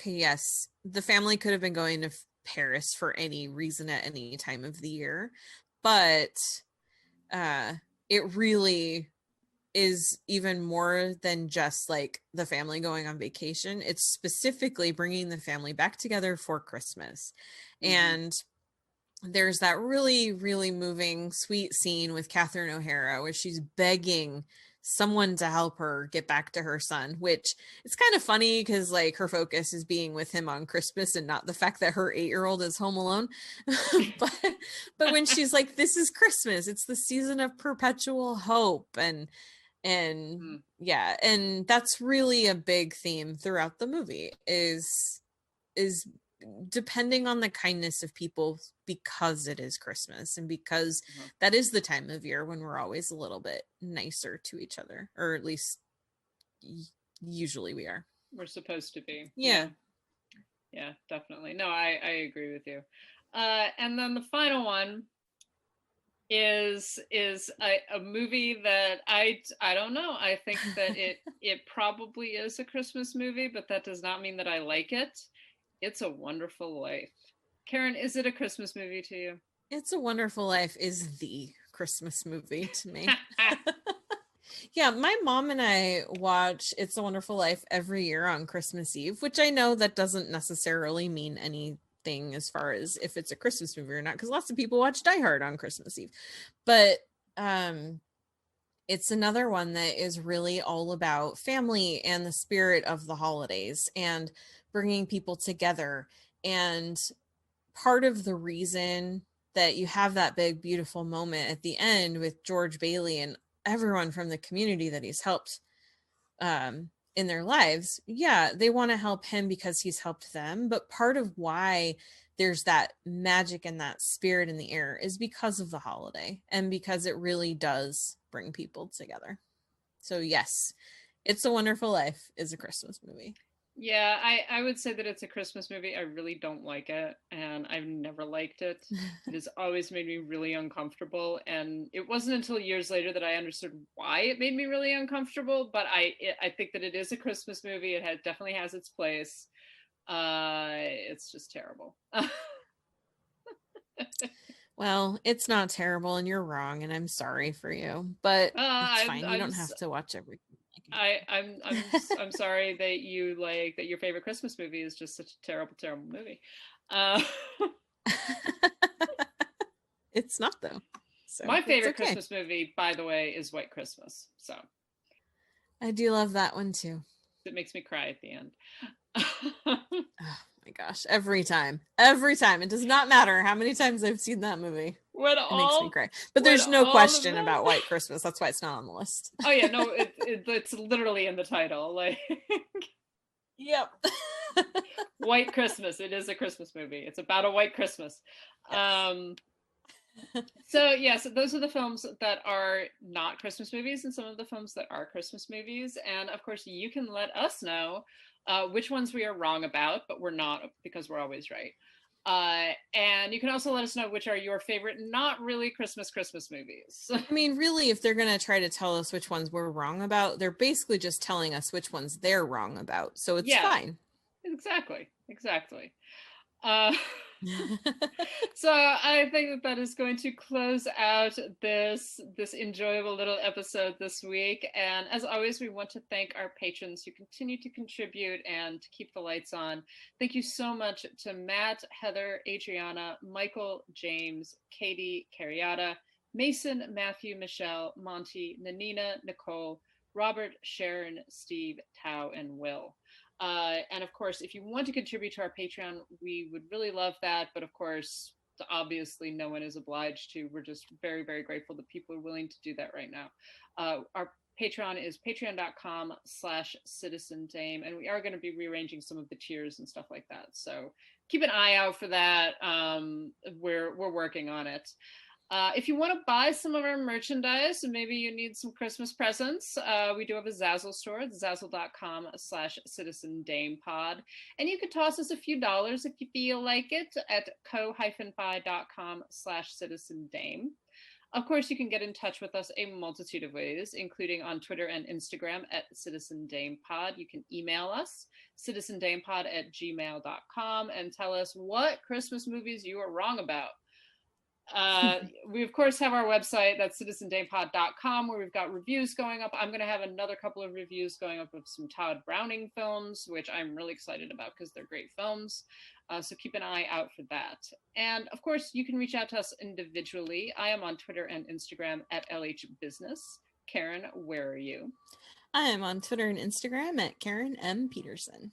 [SPEAKER 1] yes, the family could have been going to Paris for any reason at any time of the year, but it really is even more than just like the family going on vacation. It's specifically bringing the family back together for Christmas. Mm-hmm. And there's that really, really moving, sweet scene with Catherine O'Hara where she's begging someone to help her get back to her son, which it's kind of funny because like her focus is being with him on Christmas and not the fact that her 8-year-old is home alone. but when she's like, this is Christmas, it's the season of perpetual hope, and yeah, and that's really a big theme throughout the movie is depending on the kindness of people, because it is Christmas and because that is the time of year when we're always a little bit nicer to each other, or at least usually we are.
[SPEAKER 2] We're supposed to be.
[SPEAKER 1] Yeah,
[SPEAKER 2] definitely. No, I agree with you. And then the final one is a movie that I don't know. I think that it probably is a Christmas movie, but that does not mean that I like it. It's a Wonderful Life. Karen, is it a Christmas movie to you?
[SPEAKER 1] It's a Wonderful Life is the Christmas movie to me. Yeah, my mom and I watch It's a Wonderful Life every year on Christmas Eve, which I know that doesn't necessarily mean anything as far as if it's a Christmas movie or not, because lots of people watch Die Hard on Christmas Eve. But it's another one that is really all about family and the spirit of the holidays and bringing people together. And part of the reason that you have that big, beautiful moment at the end with George Bailey and everyone from the community that he's helped in their lives, they want to help him because he's helped them. But part of why there's that magic and that spirit in the air is because of the holiday and because it really does bring people together. So yes, It's a Wonderful Life is a Christmas movie.
[SPEAKER 2] Yeah, I would say that it's a Christmas movie. I really don't like it, and I've never liked it. It has always made me really uncomfortable, and it wasn't until years later that I understood why it made me really uncomfortable. But I think that it is a Christmas movie. It definitely has its place. It's just terrible.
[SPEAKER 1] Well, it's not terrible, and you're wrong, and I'm sorry for you, but it's fine. You don't have to watch everything.
[SPEAKER 2] I'm sorry that you like that your favorite Christmas movie is just such a terrible movie.
[SPEAKER 1] It's not though. So
[SPEAKER 2] my favorite Christmas movie, by the way, is White Christmas. So
[SPEAKER 1] I do love that one too.
[SPEAKER 2] It makes me cry at the end.
[SPEAKER 1] Oh my gosh, every time it does not matter how many times I've seen that movie. It makes me cry. But there's no question about White Christmas. That's why it's not on the list.
[SPEAKER 2] Oh yeah, no, it's literally in the title. Like,
[SPEAKER 1] yep.
[SPEAKER 2] White Christmas. It is a Christmas movie. It's about a white Christmas. Yes. So those are the films that are not Christmas movies, and some of the films that are Christmas movies. And of course, you can let us know which ones we are wrong about, but we're not, because we're always right. And you can also let us know which are your favorite not really Christmas movies.
[SPEAKER 1] I mean, really, if they're going to try to tell us which ones we're wrong about, they're basically just telling us which ones they're wrong about. So it's fine.
[SPEAKER 2] Exactly. So I think that is going to close out this enjoyable little episode this week. And as always, we want to thank our patrons who continue to contribute and to keep the lights on. Thank you so much to Matt, Heather, Adriana, Michael, James, Katie, Carriata, Mason, Matthew, Michelle, Monty, Nanina, Nicole, Robert, Sharon, Steve, Tao, and Will. And of course, if you want to contribute to our Patreon, we would really love that. But of course, obviously, no one is obliged to. We're just very, very grateful that people are willing to do that right now. Our Patreon is patreon.com/citizendame, and we are going to be rearranging some of the tiers and stuff like that. So keep an eye out for that. We're working on it. If you want to buy some of our merchandise and maybe you need some Christmas presents, we do have a Zazzle store. It's zazzle.com/citizendamepod. And you could toss us a few dollars if you feel like it at ko-fi.com/citizendame. Of course, you can get in touch with us a multitude of ways, including on Twitter and Instagram at citizendamepod. You can email us, citizendamepod@gmail.com, and tell us what Christmas movies you are wrong about. We of course have our website, that's citizendamepod.com, where we've got reviews going up. I'm going to have another couple of reviews going up of some Todd Browning films, which I'm really excited about because they're great films. So keep an eye out for that. And of course, you can reach out to us individually. I am on Twitter and Instagram at LHBusiness. Karen, where are you?
[SPEAKER 1] I am on Twitter and Instagram at Karen M. Peterson.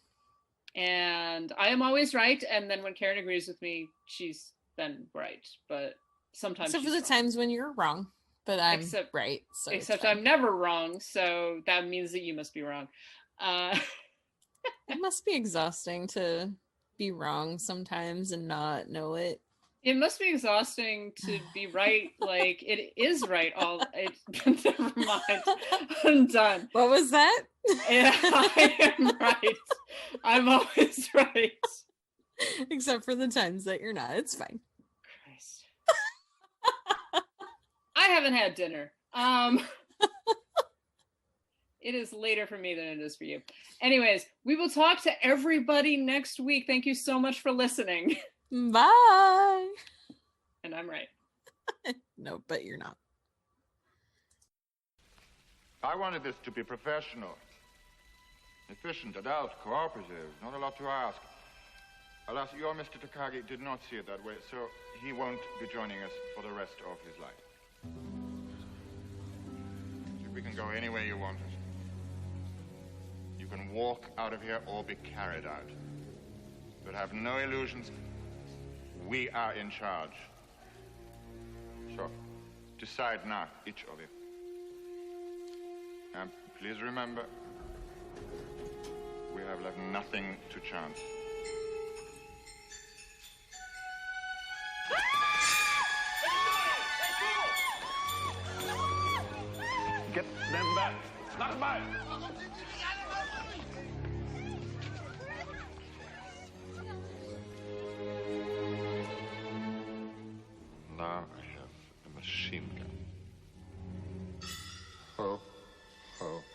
[SPEAKER 2] And I am always right. And then when Karen agrees with me, she's then right. But sometimes
[SPEAKER 1] except for the times when you're wrong, but I'm right. So
[SPEAKER 2] except I'm never wrong, so that means that you must be wrong.
[SPEAKER 1] It must be exhausting to be wrong sometimes and not know it.
[SPEAKER 2] It must be exhausting to be right, like it is right. Never mind. I'm done.
[SPEAKER 1] What was that?
[SPEAKER 2] I am right. I'm always right.
[SPEAKER 1] Except for the times that you're not. It's fine.
[SPEAKER 2] Christ. I haven't had dinner. It is later for me than it is for you. Anyways, we will talk to everybody next week. Thank you so much for listening.
[SPEAKER 1] Bye.
[SPEAKER 2] And I'm right.
[SPEAKER 1] No, but you're not.
[SPEAKER 10] I wanted this to be professional, efficient, adult, cooperative. Not a lot to ask. Alas, your Mr. Takagi did not see it that way, so he won't be joining us for the rest of his life. So we can go any way you want us. You can walk out of here or be carried out. But have no illusions. We are in charge. So, decide now, each of you. And please remember, we have left nothing to chance. Get them back. Knock them back. machine gun. Ho, ho,